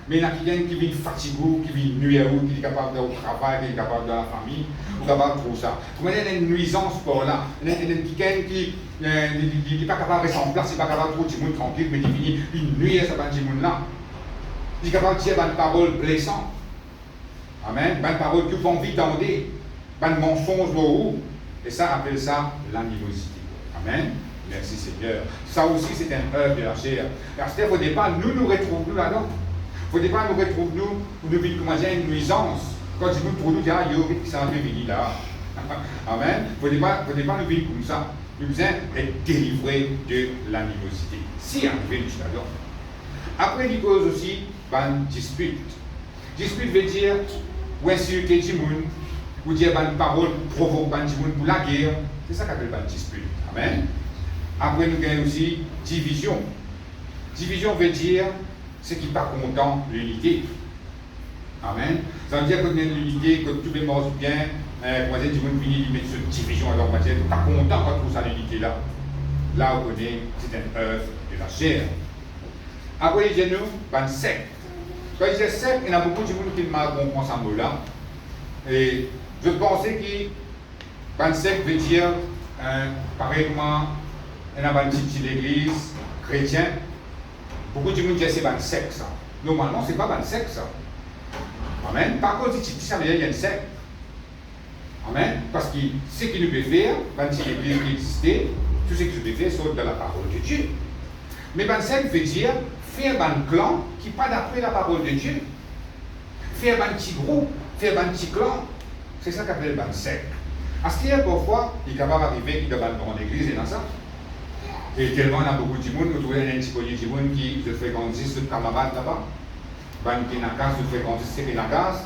mais il y a quelqu'un qui vient fatigué, qui vient nuire, qui est capable d'aller au travail, qui est capable de la famille, ou capable de tout ça. Comment il y a une nuisance pour là. Il y a quelqu'un qui n'est pas capable de rester en place, il n'est pas capable de trouver du monde tranquille, mais il nuit à ce monde là. Il est capable de dire une parole blessante. Amen. Une parole que vous avez envie d'entendre. Un mensonge de haut. Et ça appelle ça l'animosité. Amen. Merci Seigneur. Ça aussi c'est un œuvre de la chair. Parce qu'il ne faut pas nous retrouvons là-dedans. Il ne faut pas nous retrouvons nous vivons comment dire une nuisance. Quand nous trouvons nous dire ah yo qui s'en venu là. Amen. Il ne faut pas nous vivre comme ça. Nous devons être délivrés de l'animosité. Si arrivé nous là-dedans. Après il cause aussi une dispute. Dispute veut dire ou insulter du monde. Ou dire une parole provoque du monde pour la guerre. C'est ça qu'on appelle une dispute. Amen. Après, nous avons aussi division. Division veut dire ce qui n'est pas content de l'unité. Amen. Ça veut dire que nous avons l'unité, que tous les morts bien, comment dire, du monde finit de mettre cette division. Alors, on va dire, tu n'es pas content quand tu trouves ça l'unité là. Là, on connaît, c'est une œuvre de la chair. Après, il y a une secte. Quand il y a secte, il y a beaucoup de monde qui mal comprend ce mot-là. Et je pensais que une secte veut dire, pareillement, il y a une petite église chrétienne. Beaucoup de gens disent que c'est une secte ça. Normalement, ce n'est pas une secte ça. Amen. Par contre, si ça veut dire qu'il y a une secte. Amen. Parce que ce qu'il nous peut faire, une petite église qui existait, tout ce qu'il peut faire sort de la parole de Dieu. Mais une secte veut dire faire un clan qui n'est pas d'après la parole de Dieu. Faire un petit groupe, faire un petit clan. C'est ça qu'on appelle une secte. Parce qu'il y a parfois, il est capable d'arriver qu'il doit dans l'église et dans ça. Et tellement il y a beaucoup de monde, vous trouvez un petit peu de monde qui se fréquente ce camarade là-bas. Qui est dans la case, se fréquente ce qui est dans la case.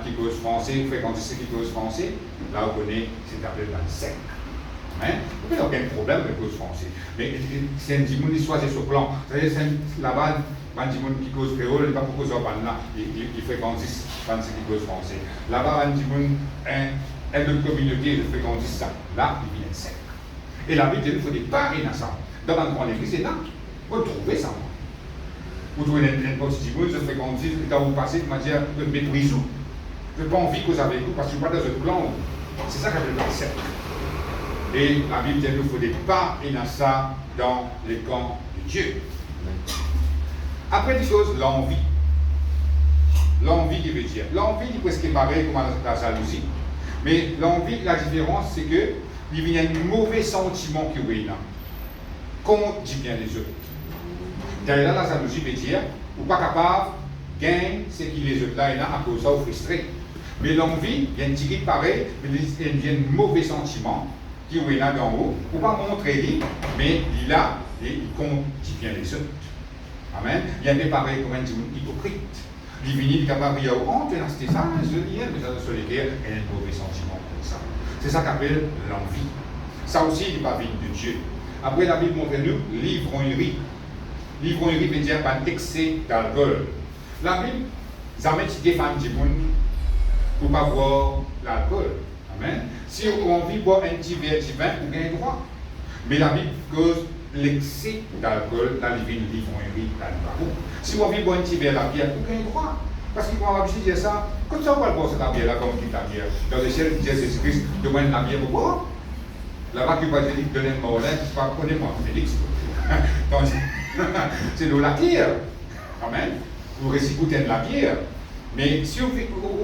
Qui cause français, fréquente ce qui cause français. Là, on connaît, c'est appelé une secte. Hein? Il n'y a aucun problème avec cause français. Mais c'est un petit monde qui choisit ce plan. Là-bas, un petit monde qui cause créole, il n'y a pas beaucoup de gens là. Il fréquente ce qui cause français. Là-bas, un petit monde, une autre communauté, il fréquente ça. Là, il vient une secte. Et la Bible dit qu'il faut des paris dans ça. Dans une grande église, c'est là. Vous trouvez ça. Vous trouvez un petit monde, je fais qu'on dise, quand vous passez, de manière de méprise. Je n'ai pas envie que vous avez tout parce que je ne suis pas dans un plan. C'est ça que je veux dire. Et la Bible dit qu'il faut des paris dans ça, dans les camps de Dieu. Après des choses, l'envie. L'envie qui veut dire. L'envie qui est presque pareil comme la jalousie. Mais l'envie, la différence, c'est que il y a un mauvais sentiment qui est là. Contre du bien des autres. Derrière la jalousie veut dire, ou pas capable de gagner ce qui les autres là à cause de ça ou frustré. Mais l'envie, il y a un petit pareil, mais il y a un mauvais sentiment qui est là d'en haut, ou pas montrer lui, mais il a et il compte du bien des autres. Amen. Il y a des pareils comme un hypocrite. Il est capable de dire, oh, tu as acheté ça, je lis, mais ça se les dire, il y a un mauvais sentiment comme ça. C'est ça qu'on appelle l'envie. Ça aussi, il n'est pas vie de Dieu. Après, la Bible montre-nous l'ivrognerie. L'ivrognerie veut dire un excès d'alcool. La Bible, jamais tu défends du monde pour ne pas boire l'alcool. Amen. Si on a envie de boire un petit verre de vin, on a le droit. Mais la Bible cause l'excès d'alcool, la l'ivrognerie, l'alcool. Si on a envie de boire un petit verre de bière, on a le droit. Parce qu'ils vont habituer dire ça. Quand ça, on va boire cette bière-là comme qui est la bière. Dans le ciel, Jésus-Christ demande la bière pour boire. Là-bas, qui va dire que donner un morlain, c'est pas connais-moi, Félix. C'est de la bière. Amen. Vous réciputez de la bière. Mais si vous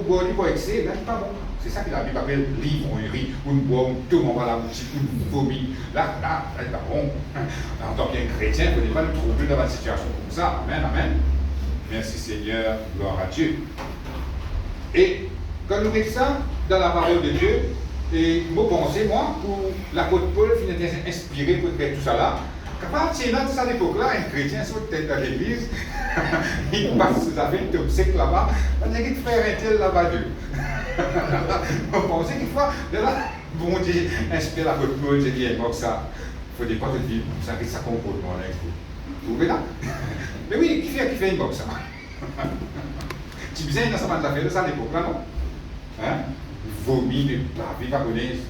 boit du excès, là, c'est pas bon. C'est ça que la Bible appelle l'ivrognerie. Vous boit, tout le monde va la bouche, vous vomit. Là, c'est pas bon. En tant qu'un chrétien, vous ne pouvez pas nous trouver dans une situation comme ça. Amen, amen. Merci Seigneur, gloire à Dieu. Et quand nous mettons ça dans la parole de Dieu, et moi pensais, moi, pour l'apôtre Paul, qui était inspiré pour faire tout ça là, à partir de cette époque-là, un chrétien sur tête dans l'église, il passe ses affaires, il est sec là-bas, on a dit qu'il fait un tel là-bas d'eux. On pensait qu'il faut, de là, bon Dieu, inspire l'apôtre Paul, j'ai dit, époque ça, il faut des portes de vie, ça fait ça comportement là. Vous trouvez là? Mais oui, qui fait une boxe ça? Tu disais, il y a ça affaire de ça à l'époque, là, non? Hein? Vomi, de baver, pas connaître.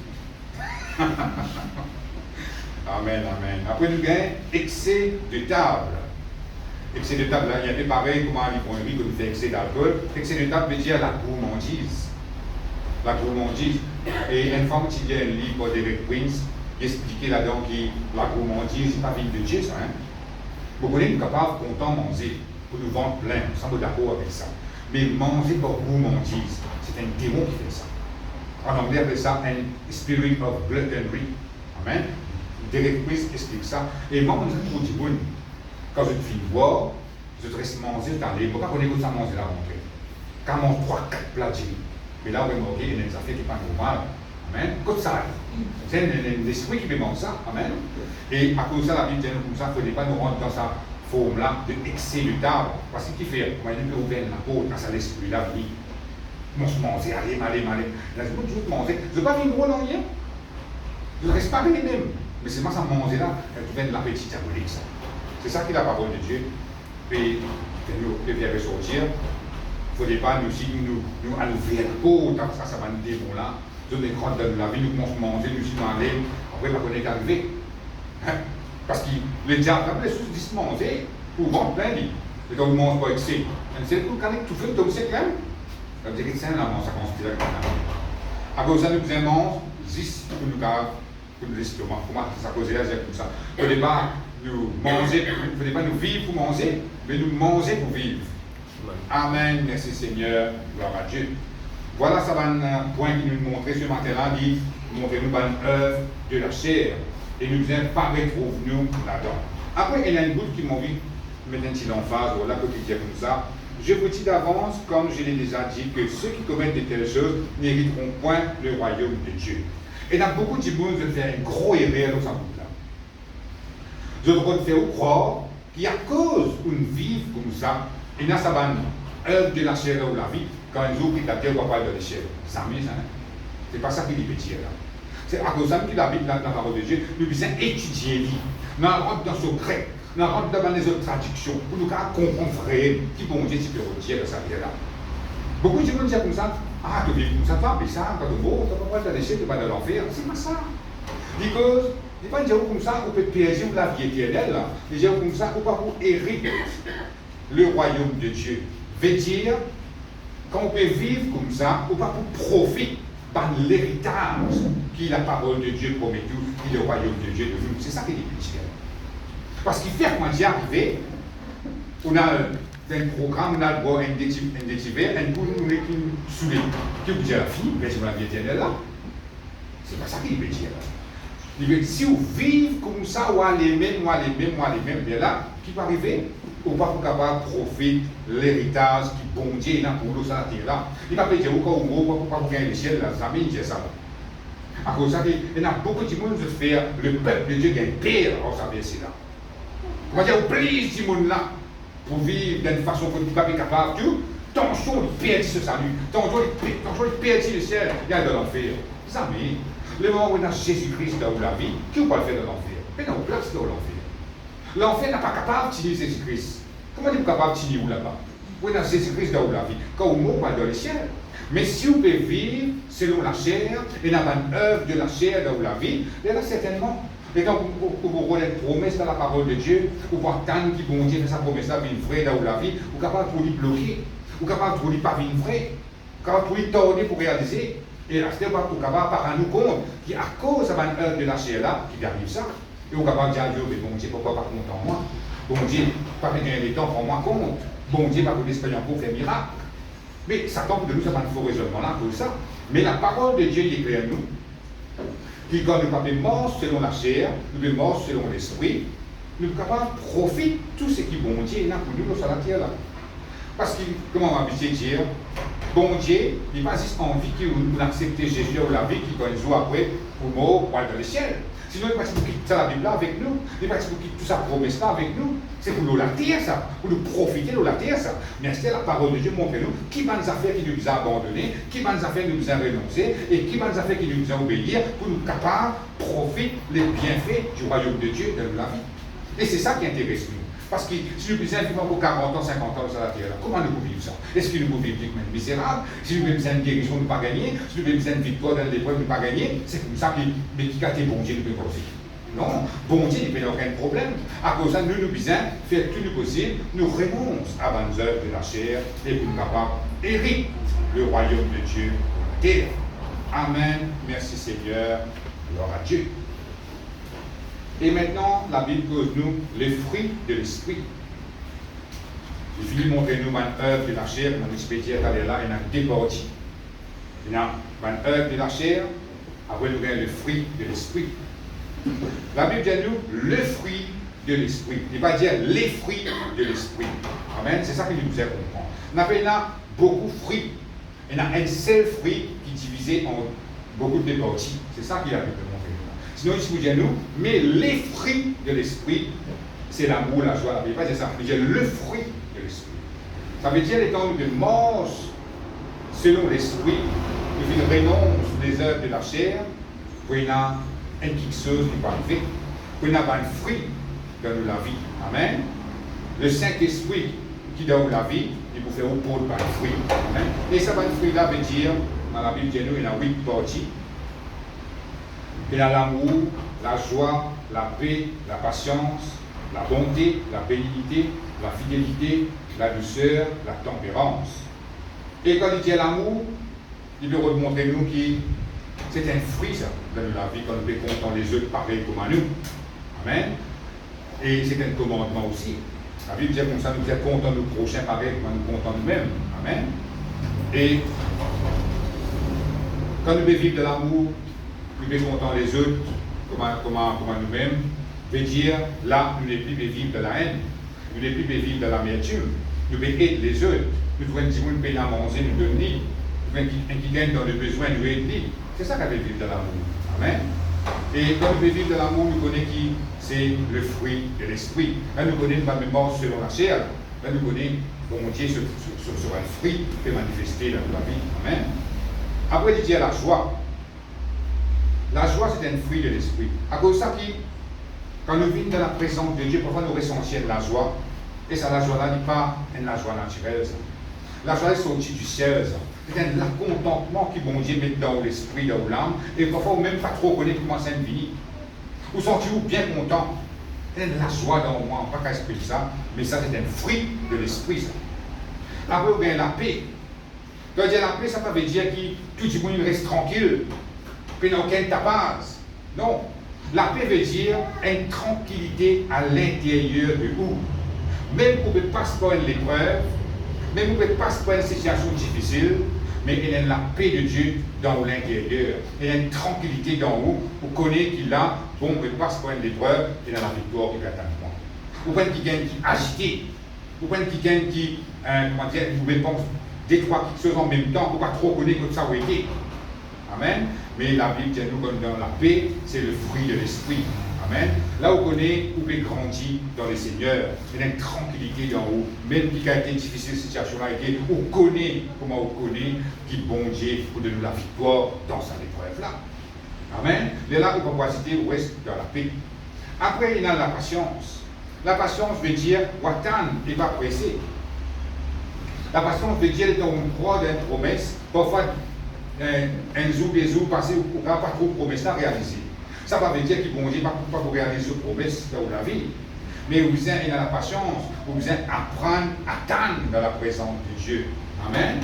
Amen, amen. Après, nous avons excès de table. Excès de table, là, il y avait pareil, comment à l'ivronnerie, quand nous fait excès d'alcool. Excès de table veut dire la gourmandise. La gourmandise. Et une femme qui lit un livre d'Eric Prince, il expliquait là-dedans que la gourmandise, c'est pas vie de Dieu, ça, hein. Vous connaissez, nous sommes capables, content de manger, pour nous vendre plein, nous sommes d'accord avec ça. Mais manger par gourmandise, c'est un démon qui fait ça. En anglais, on appelle ça un spirit of gluttonry. Amen. Derek Prince explique ça. Et moi, je dis pour du bon, quand je finis de boire, je te reste manger dans les. Pourquoi on est comme ça manger là, mon frère? Quand on mange 3-4 plats de riz. Mais là, on va manger, il y a des affaires qui ne sont pas normales. Amen. Comme ça. C'est l'esprit qui me mange ça. Amen. Et à cause de ça, la Bible dit comme ça, il ne faut pas nous rendre dans sa forme-là d'excès de table. Parce qu'il fait, on va dire, ouvrir la peau dans sa l'esprit-là, oui. On se mange, allez. Là, je peux toujours manger. Je ne veux pas vivre gros dans rien. Je ne reste pas les mêmes. Mais c'est moi, ça manger là, elle devient de l'appétit diabolique, ça. C'est ça qui est la parole de Dieu. Et nous devons ressortir. Il ne faudrait pas nous aussi nous ouvrir la peau, ça va nous démon là. Nous sommes grands dans la vie, nous commençons à manger, nous sommes allés. Après, on est arrivé. Hein? Parce que le diable a tous dit manger pour vendre plein de vie. Et quand on ne mange pas excès, c'est tout quand tout fait, tout c'est clair. Ça veut dire que c'est un amant, ça considère comme un. À cause de ça, nous faisons juste pour nous garder. Pour l'estomac. Pour moi, ça cause là, c'est comme ça. Il ne fallait pas nous manger, il ne fallait pas nous vivre pour manger, mais nous manger pour vivre. Amen. Merci Seigneur. Gloire à Dieu. Voilà, ça va un point qui nous montrer ce matin-là, dit, montrez-nous une œuvre de la chair. Et nous disons, pas retrouve-nous là-dedans. Après, il y a une goutte qui m'a envie de mettre un petit emphase, voilà, que tu dis comme ça. Je vous dis d'avance, comme je l'ai déjà dit, que ceux qui commettent de telles choses n'hériteront point le royaume de Dieu. Et dans beaucoup de gens, je fais un gros erreur dans ce bout-là. Je dois te faire croire qu'à cause d'une vie comme ça, il y a ça œuvre de la chair ou la vie, quand un jour, il a dit, on va parler de la chair. Ça m'est ça, hein? C'est pas ça qui est petit là. C'est à cause de ça que la Bible, dans la parole de Dieu, nous devons étudier vie. Nous rentrons dans ce grec, nous rentrons dans les autres traductions, pour nous comprendre vrai, qui bon Dieu, qui peut retirer ça vie là. Beaucoup de gens disent comme ça, ah, tu vis comme ça, mais ça, quand tu vas, tu vas pas te laisser, tu vas dans l'enfer. C'est pas ça. Parce, il ne pas dire comme ça, on peut perdre la vie éternelle. Il dit comme ça, on va pour hériter le royaume de Dieu. Veut dire, quand on peut vivre comme ça, on va pour profiter de l'héritage qui est la parole de Dieu promet tout, qui est le royaume de Dieu de nous. C'est ça qui est petit. Parce qu'il fait quand j'y arrive, on a un programme, on a le droit d'hiver, un coup, nous sommes saoulés. Qui vous dit à la fille, mais c'est la vie éternelle là. C'est pas ça qu'il veut dire. Il veut dire, si vous vivez comme ça, ou les mêmes, bien là, qui va arriver, on va pas capable de profiter de l'héritage qui bon Dieu là pour nous sur la terre là. Il va pas dire, au cas où on va pas gagner le ciel là, ça veut dire ça. À cause de ça, il y a beaucoup de monde qui fait le peuple de Dieu qui a pire en sa verset là. On va dire, au plus du monde là, pour vivre d'une façon qu'on ne peut pas être capable, tout, tension, il perd ce salut, tension, il perd le ciel, il y a de l'enfer. Ça mais, le moment où on a Jésus-Christ dans la vie, qui va le faire dans l'enfer? Mais non, place dans l'enfer. L'enfer n'est pas capable de tenir Jésus-Christ. Comment est-il capable de tenir où là-bas? On a Jésus-Christ dans la vie, quand on va dans le ciel. Mais si on peut vivre selon la chair, et n'a pas une œuvre de la chair dans la vie, il y a certainement. Et donc, pour vous une promesse dans la parole de Dieu, pour voir tant qui bon Dieu fait sa promesse là, une vraie dans la vie, ou capable de lui bloquer, ou capable de lui pas une vraie, capable de lui tordre pour réaliser. Et là, c'est pas pour capable par nous compte qu'à cause de une œuvre de la chair là, qui arrive ça, et on capable de dire à Dieu, mais bon Dieu, pourquoi pas compte en moi? Bon Dieu, pas gagner des temps, prends-moi compte. Bon Dieu, pas pour l'Espagnol pour faire miracle. Mais ça tombe de nous, ça va un faux raisonnement là, pour ça. Mais la parole de Dieu est claire nous. Qui quand nous ne sommes pas morts selon la chair, nous sommes morts selon l'esprit, nous sommes capables de profiter de tout ce qui est bon Dieu là pour nous sur la terre là. Parce que, comment on va dire, bon Dieu, il n'a pas juste envie que nous acceptions Jésus ou la vie qui, quand il joue après, pour mort, pour aller dans le ciel. Sinon, il n'y a pas de quitter la Bible là avec nous, il n'y a pas de quitter toute sa promesse là avec nous. C'est pour nous la terre ça, pour nous profiter de la terre ça. Mais c'est la parole de Dieu montre-nous qui va nous affaires qui nous a abandonnés, qui va nous affaires qui nous a renoncés, et qui va nous affaires qui nous a obéir pour nous capables de profiter les bienfaits du royaume de Dieu dans la vie. Et c'est ça qui intéresse nous. Parce que si nous besoin de vivre pour 40 ans, 50 ans sur la terre, comment nous pouvons vivre ça? Est-ce que nous pouvons vivre comme misérables? Si nous avons besoin de guérison, nous ne pas gagner. Si nous avons besoin de victoire dans l'épreuve, nous ne pas gagner. C'est comme ça que mais qui a été bon Dieu, nous pouvons aussi. Non, bon Dieu, il n'y a aucun problème. À cause de ça, nous avons besoin de faire tout le possible. Nous renonçons à bonnes œuvres de la chair et pour nous capables d'hériter le royaume de Dieu sur la terre. Amen. Merci Seigneur. Gloire à Dieu. Et maintenant, la Bible cause nous les fruits de l'esprit. Il finit de montrer nous une œuvre de la chair, mon expédier est allé là, il y a deux parties. Il y a une œuvre de la chair, après nous avons le fruit de l'esprit. La Bible dit nous le fruit de l'esprit. Il ne va pas dire les fruits de l'esprit. Amen. C'est ça que nous devons comprendre. On appelle là beaucoup de fruits. Il y a un seul fruit qui est divisé en beaucoup de parties. C'est ça qu'il a pu montrer. Sinon, il vous dit nous, mais les fruits de l'esprit, c'est l'amour, la joie, la paix. Pas dire ça, il veut dire le fruit de l'esprit. Ça veut dire les temps de mangent selon l'esprit, nous renonce les œuvres de la chair, pour y avoir une quelque chose qui va arriver, pour y avoir un fruit dans la vie. Amen. Le Saint-Esprit qui donne la vie, il peut faire au pot de fruit. Amen. Et ça va un fruit là veut dire, dans la Bible, il y a 8 parties. Il y a l'amour, la joie, la paix, la patience, la bonté, la bénignité, la fidélité, la douceur, la tempérance. Et quand il dit l'amour, il veut montrer nous que c'est un fruit ça, dans la vie, quand nous sommes contents les autres pareil comme à nous. Amen. Et c'est un commandement aussi. La Bible dit comme ça, nous sommes contents de nos prochains pareil comme nous contents nous-mêmes. Amen. Et quand nous vivons de l'amour, nous sommes contents les autres comme à nous-mêmes, veut dire là, nous ne pouvons plus vivre de la haine, nous ne pouvons plus vivre de l'amertume, nous pouvons aider les autres, nous devons dire nous payer à manger, nous donner, nous devons qui gagne dans le besoin, nous aider. C'est ça qu'on veut vivre de l'amour. Amen. Et quand nous vivons de l'amour, nous connaissons qui c'est le fruit de l'esprit. Là, nous connaissons pas même mort selon la chair. Là, nous connaissons bon Dieu sur un fruit qui peut manifester dans la vie. Amen. Après, il dit la joie. La joie, c'est un fruit de l'esprit. À cause de ça, quand nous vivons dans la présence de Dieu, parfois nous ressentons de la joie. Et ça, la joie-là n'est pas une la joie naturelle. Ça. La joie est sortie du ciel. Ça. C'est un contentement qui, bon Dieu, met dans l'esprit, dans l'âme. Et parfois, on ne même pas trop connaître comment ça vit. Vous sentez-vous bien content? C'est la joie dans moi, pas qu'à expliquer ça, mais ça, c'est un fruit de l'esprit. Ça. Après, vous avez la paix. Quand il y a la paix, ça veut dire que tout le monde reste tranquille. Qu'il n'y a aucun tapage. Non. La paix veut dire une tranquillité à l'intérieur de vous. Même vous ne pouvez pas se prendre l'épreuve, même vous ne pouvez pas se prendre une situation difficile, mais il y a la paix de Dieu dans l'intérieur. Il y a une tranquillité dans vous. Vous connaissez qu'il a, bon, vous ne pouvez pas se prendre l'épreuve, il y a la victoire qui va attendre moi. Vous prenez quelqu'un qui est agité. Vous prenez quelqu'un qui, comment dire, vous répond deux, trois choses en même temps, pour ne pas trop connaître que ça a été. Amen. Mais la Bible dit nous comme dans la paix, c'est le fruit de l'esprit. Amen. Là, vous connaissez, vous pouvez grandir dans le Seigneur. Il y a une tranquillité dans vous. Même si a été difficile, cette situation-là a été, vous connaissez comment vous connaissez qui bon Dieu pour donner la victoire dans cette épreuve-là. Amen. Et là, vous pouvez citer, vous restez dans la paix. Après, il y a la patience. La patience veut dire, attendre et pas presser. La patience veut dire, quand on croit dans une promesse, parfois, un jour, des jours passés, on n'a pas trop de promesses à réaliser. Ça ne veut pas dire qu'il ne va pas pour réaliser une promesse dans la vie. Mais vous avez la patience, vous avez apprendre à attendre dans la présence de Dieu. Amen.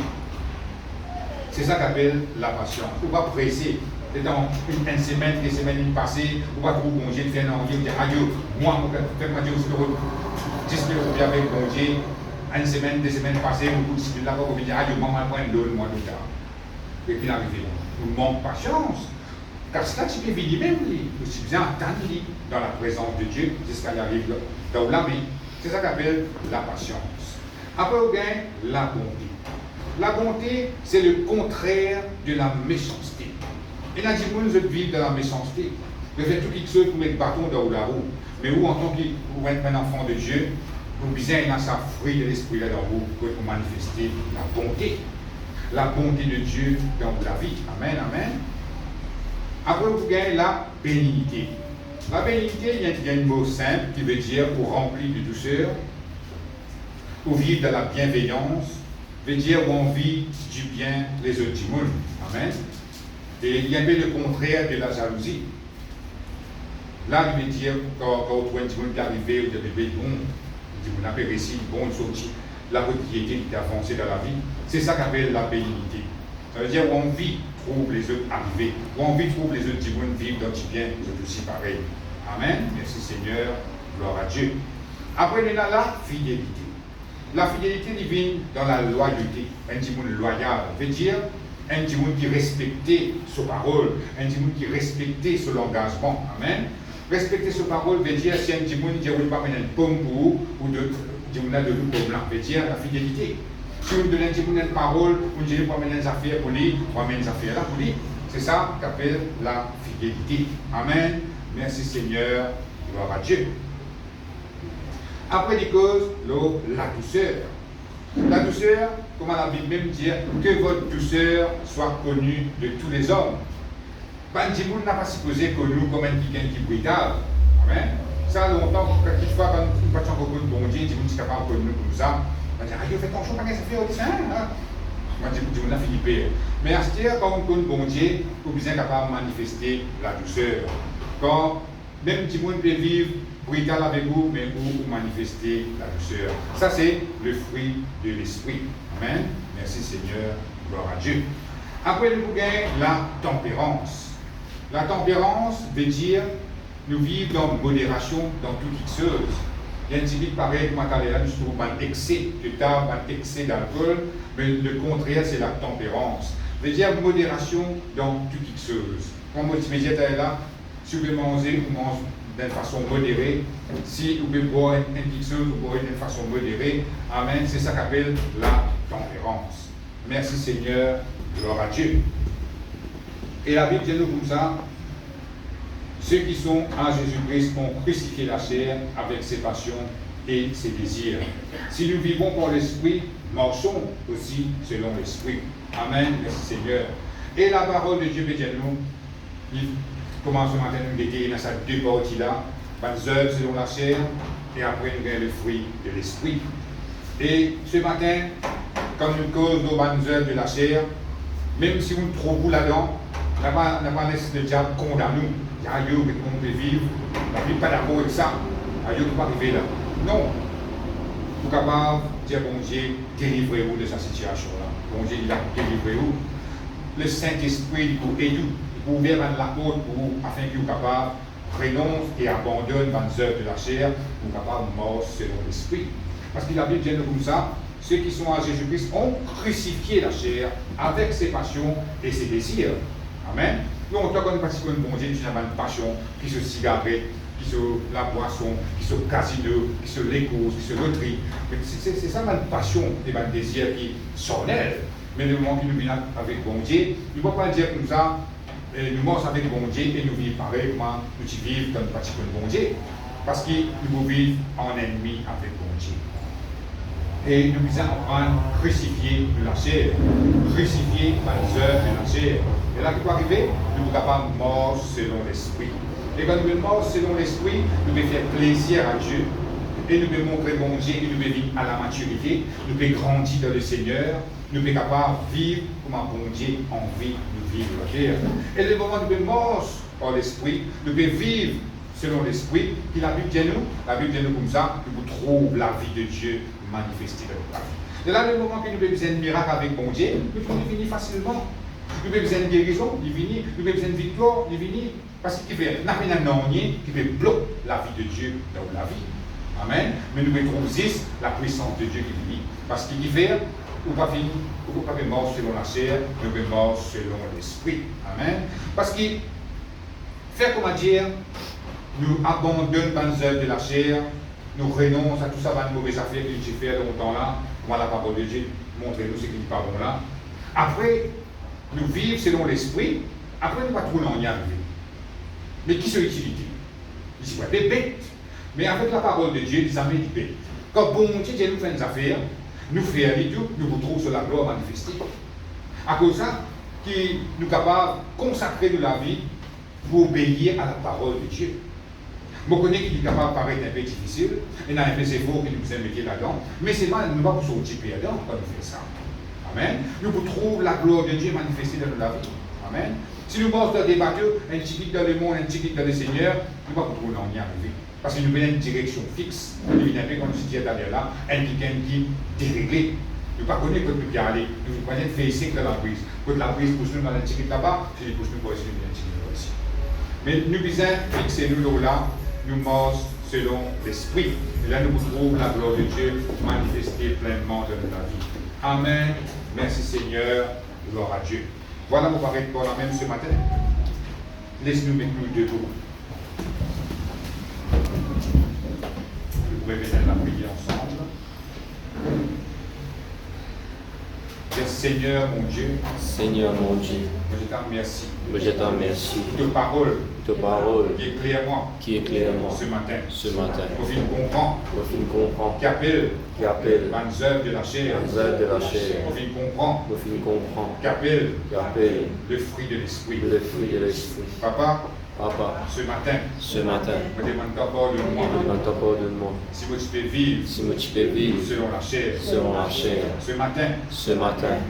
C'est ça qu'appelle la patience. Il ne faut pas presser. Dans une semaine, des semaines passées, vous ne pouvez pas trop bon Dieu faire un Dieu, dire adieu, moi, fais-moi Dieu, 10 000 euros avec bon Dieu. Une semaine, des semaines passées, vous dites là, vous dites adieu, maman, moi, donne-moi tout ça. Et puis l'arrivée, nous manque patience. Car cela, tu peux vivre même, aussi bien attendre dans la présence de Dieu jusqu'à y arriver dans la vie. C'est ça qu'appelle la patience. Après, on gagne la bonté. La bonté, c'est le contraire de la méchanceté. Et là, dis-moi, nous autres vivre dans la méchanceté. Vous faites tout quelque chose pour mettre bâton dans la roue. Mais vous, en tant qu'un enfant de Dieu, vous bien dans sa fruit de l'esprit là dans vous pour manifester la bonté. La bonté de Dieu dans la vie. Amen, amen. Après, vous gagnez la bénignité. La bénignité, il y a un mot simple qui veut dire ou rempli de douceur, ou vivre dans la bienveillance, veut dire où on vit du bien les autres du monde. Amen. Et il y a bien le contraire de la jalousie. Là, il veut dire, quand on voit un petit monde qui est arrivé, ou des bébés, bon, on appelle ici, bon, sorti, la propriété qui est avancée dans la vie, c'est ça qu'appelle la bénignité. Ça veut dire où on vit, trouve les autres arriver, où on vit, trouve les autres du monde vivre dans du bien, les autres aussi pareil. Amen. Merci Seigneur, gloire à Dieu. Après, il y a la fidélité. La fidélité divine dans la loyauté. Un petit monde loyal veut dire un petit monde qui respectait sa parole, un petit monde qui respectait son engagement. Amen. Respecter sa parole veut dire si un petit monde dit oui, pas une pomme pour vous, ou de l'eau pour blanc, veut dire la fidélité. Si on donne un petit monde une parole, on dit pas mettre des affaires pour lui, on va mettre des affaires là pour lui. C'est ça qu'appelle la fidélité. Amen. Merci Seigneur, gloire à Dieu. Après les causes, la douceur. La douceur, comme la Bible même dit, que votre douceur soit connue de tous les hommes. Bandimoun n'a pas supposé que nous, comme un quelqu'un qui brutal. Amen. Ça, longtemps, quelquefois, quand nous ne pas beaucoup de bon Dieu, Dimoun est capable de nous comme ça. On va dire, ah, fais ton choix, pas ça fait au sein. Moi, Dimoun a fini pire. Mais à ce moment, quand on connaît bon Dieu, on est bien capable de manifester la douceur. Quand même Dimoun peut vivre brutal avec vous, mais vous manifester la douceur. Ça, c'est le fruit de l'esprit. Amen. Merci Seigneur. Gloire à Dieu. Après, nous avons la tempérance. La tempérance veut dire nous vivre dans modération dans toute chose. Il y a une typique pareil, comme on là, nous trouvons un excès de tabac, un excès d'alcool, mais le contraire, c'est la tempérance. Veut dire modération dans toute chose. Comme on dit là, si vous voulez manger, vous mangez d'une façon modérée. Si vous voulez boire une petite chose, vous boirez d'une façon modérée. Amen. C'est ça qu'appelle la tempérance. Merci Seigneur. Gloire à Dieu. Et la Bible dit nous comme ça, ceux qui sont en Jésus-Christ ont crucifié la chair avec ses passions et ses désirs. Si nous vivons par l'Esprit, marchons aussi selon l'Esprit. Amen. Merci Seigneur. Et la parole de Dieu veut dire nous, il commence ce matin nous détailler dans ces deux parties-là, les œuvres selon la chair, et après nous avons le fruit de l'Esprit. Et ce matin, quand nous cause nos bonnes œuvres de la chair, même si vous trouvez là-dedans, n'a pas laissé le diable condamner nous. Il y a un lieu où on peut vivre, on ne vit pas d'accord avec ça. Il y a un lieu qui peut arriver là. Non. Vous êtes capable de dire, bon Dieu, délivrez-vous de cette situation-là. Bon Dieu, il a délivré vous. Le Saint-Esprit, il peut aider vous. Il peut ouvrir la porte pour vous, afin que vous soyez capable de renoncer et abandonner les œuvres de la chair, pour vous capable de mort selon l'Esprit. Parce que la Bible dit comme ça, ceux qui sont à Jésus-Christ ont crucifié la chair avec ses passions et ses désirs. Amen. Nous, on ne pas si on bon Dieu, nous avons une passion, qui se cigarette, qui se la boisson, qui se casino, qui se les causes, qui se loterie. C'est ça ma passion et ma désir qui s'enlève. Mais le moment que nous vivons avec bon Dieu, il ne faut pas dire comme ça, nous marchons avec bon Dieu et nous vivons pareil, comment nous vivons comme pratiquons bon Dieu. Parce que nous vivons en ennemi avec bon Dieu. Et nous devons apprendre à crucifier la chair, crucifier les œuvres de la chair. Et là, qui peut arriver, nous sommes capables de mort selon l'esprit. Et quand nous sommes morts selon l'esprit, nous devons faire plaisir à Dieu. Et nous devons montrer mon Dieu, et nous devons vivre à la maturité, nous devons grandir dans le Seigneur, nous devons être capables de vivre comme un bon Dieu a envie de vivre la terre. Et le moment où nous sommes morts par l'esprit, nous devons vivre selon l'esprit, qui la Bible dit nous comme ça, que vous trouvez la vie de Dieu manifestée dans notre vie. Et là, le moment que nous avons besoin de miracle avec mon Dieu, nous pouvons venir facilement. Nous avons besoin de guérison, nous avons besoin de victoire, nous venir. Parce qu'il fait n'a rien à qui peut bloquer la vie de Dieu dans la vie. Amen. Mais nous devons trouver la puissance de Dieu qui vit. Parce qu'il fait, ou pas fini, ou pas mort selon la chair, nous sommes mort selon l'esprit. Amen. Parce qu'il fait comment dire, nous abandonnons les œuvres de la chair, nous renonçons à tout ça, les mauvaises affaires que j'ai fait longtemps là, comment la parole de Dieu montre-nous ce qui n'est pas bon là. Après, nous vivons selon l'esprit, après nous ne pas trop en y arriver. Mais qui sont l'utilité? Ils sont des bêtes. Mais avec la parole de Dieu, ils amènent des bêtes. Quand bon Dieu nous fait des affaires, nous faisons tout, nous vous trouvons sur la gloire manifestée. À cause de ça, qui nous sommes capables de consacrer de la vie pour obéir à la parole de Dieu. Je connais qu'il est capable de paraître un peu difficile, et il y a un peu d'efforts qui nous a mis là-dedans, mais c'est pas, nous ne pas pour sortir là-dedans quand nous faisons ça. Amen. Nous trouvons la gloire de Dieu manifestée dans la vie. Amen. Si nous pensons dans des bateaux, un petit peu dans le monde, un petit peu dans le Seigneur, nous ne pouvons pas trouver y arriver. Parce que nous avons une direction fixe. Nous avons un peu comme si derrière là, un quelqu'un qui est déréglé. Nous ne connaissons pas nous y aller. Nous connaissons faire cycle dans la brise. Quand la brise pousse nous dans un petit peu là-bas, c'est pousse nous pour essayer de un petit peu ici. Mais nous devons fixer nous là, nous marchons selon l'esprit. Et là, nous trouvons la gloire de Dieu manifestée pleinement dans notre vie. Amen. Merci Seigneur. Gloire à Dieu. Voilà mon paraître pour la même ce matin. Laisse-nous mettre nous debout. Vous pouvez venir la prier ensemble. Seigneur mon Dieu, Seigneur mon Dieu, je t'en remercie. je t'en remercie De parole de parole qui éclaire moi ce matin. Au fin comprend, qui appelle les œuvres de la chair. Au fin comprend, qui appelle le fruit de l'esprit. Papa, ce matin, ce matin, je me demande d'abord de moi. Si vous pouvez vivre selon la chair. Ce matin,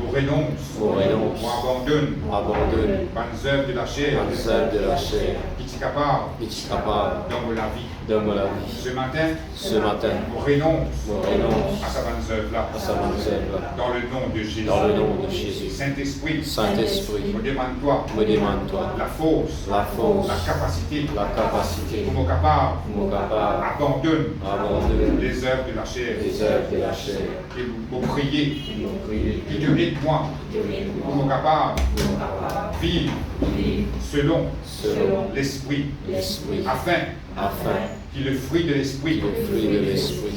nous renonce, nous abandonne les œuvres de la chair qui est capable dans la vie. Ce matin, nous renonce à sa bonne œuvre-là. Dans le nom de Jésus. Saint-Esprit, me demande-toi la force, la capacité pour nous capable abandonne les œuvres de la chair et vous prier qui devient moi pour nous capable vivre selon l'esprit afin que le fruit de l'esprit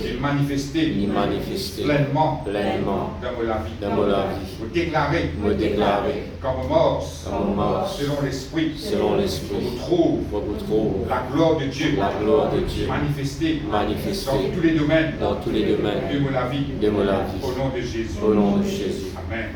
est manifesté pleinement dans la vie. Vous déclarez comme mort selon l'esprit. Vous trouve la gloire de Dieu manifestée dans tous les domaines de ma vie. Au nom de Jésus. Amen.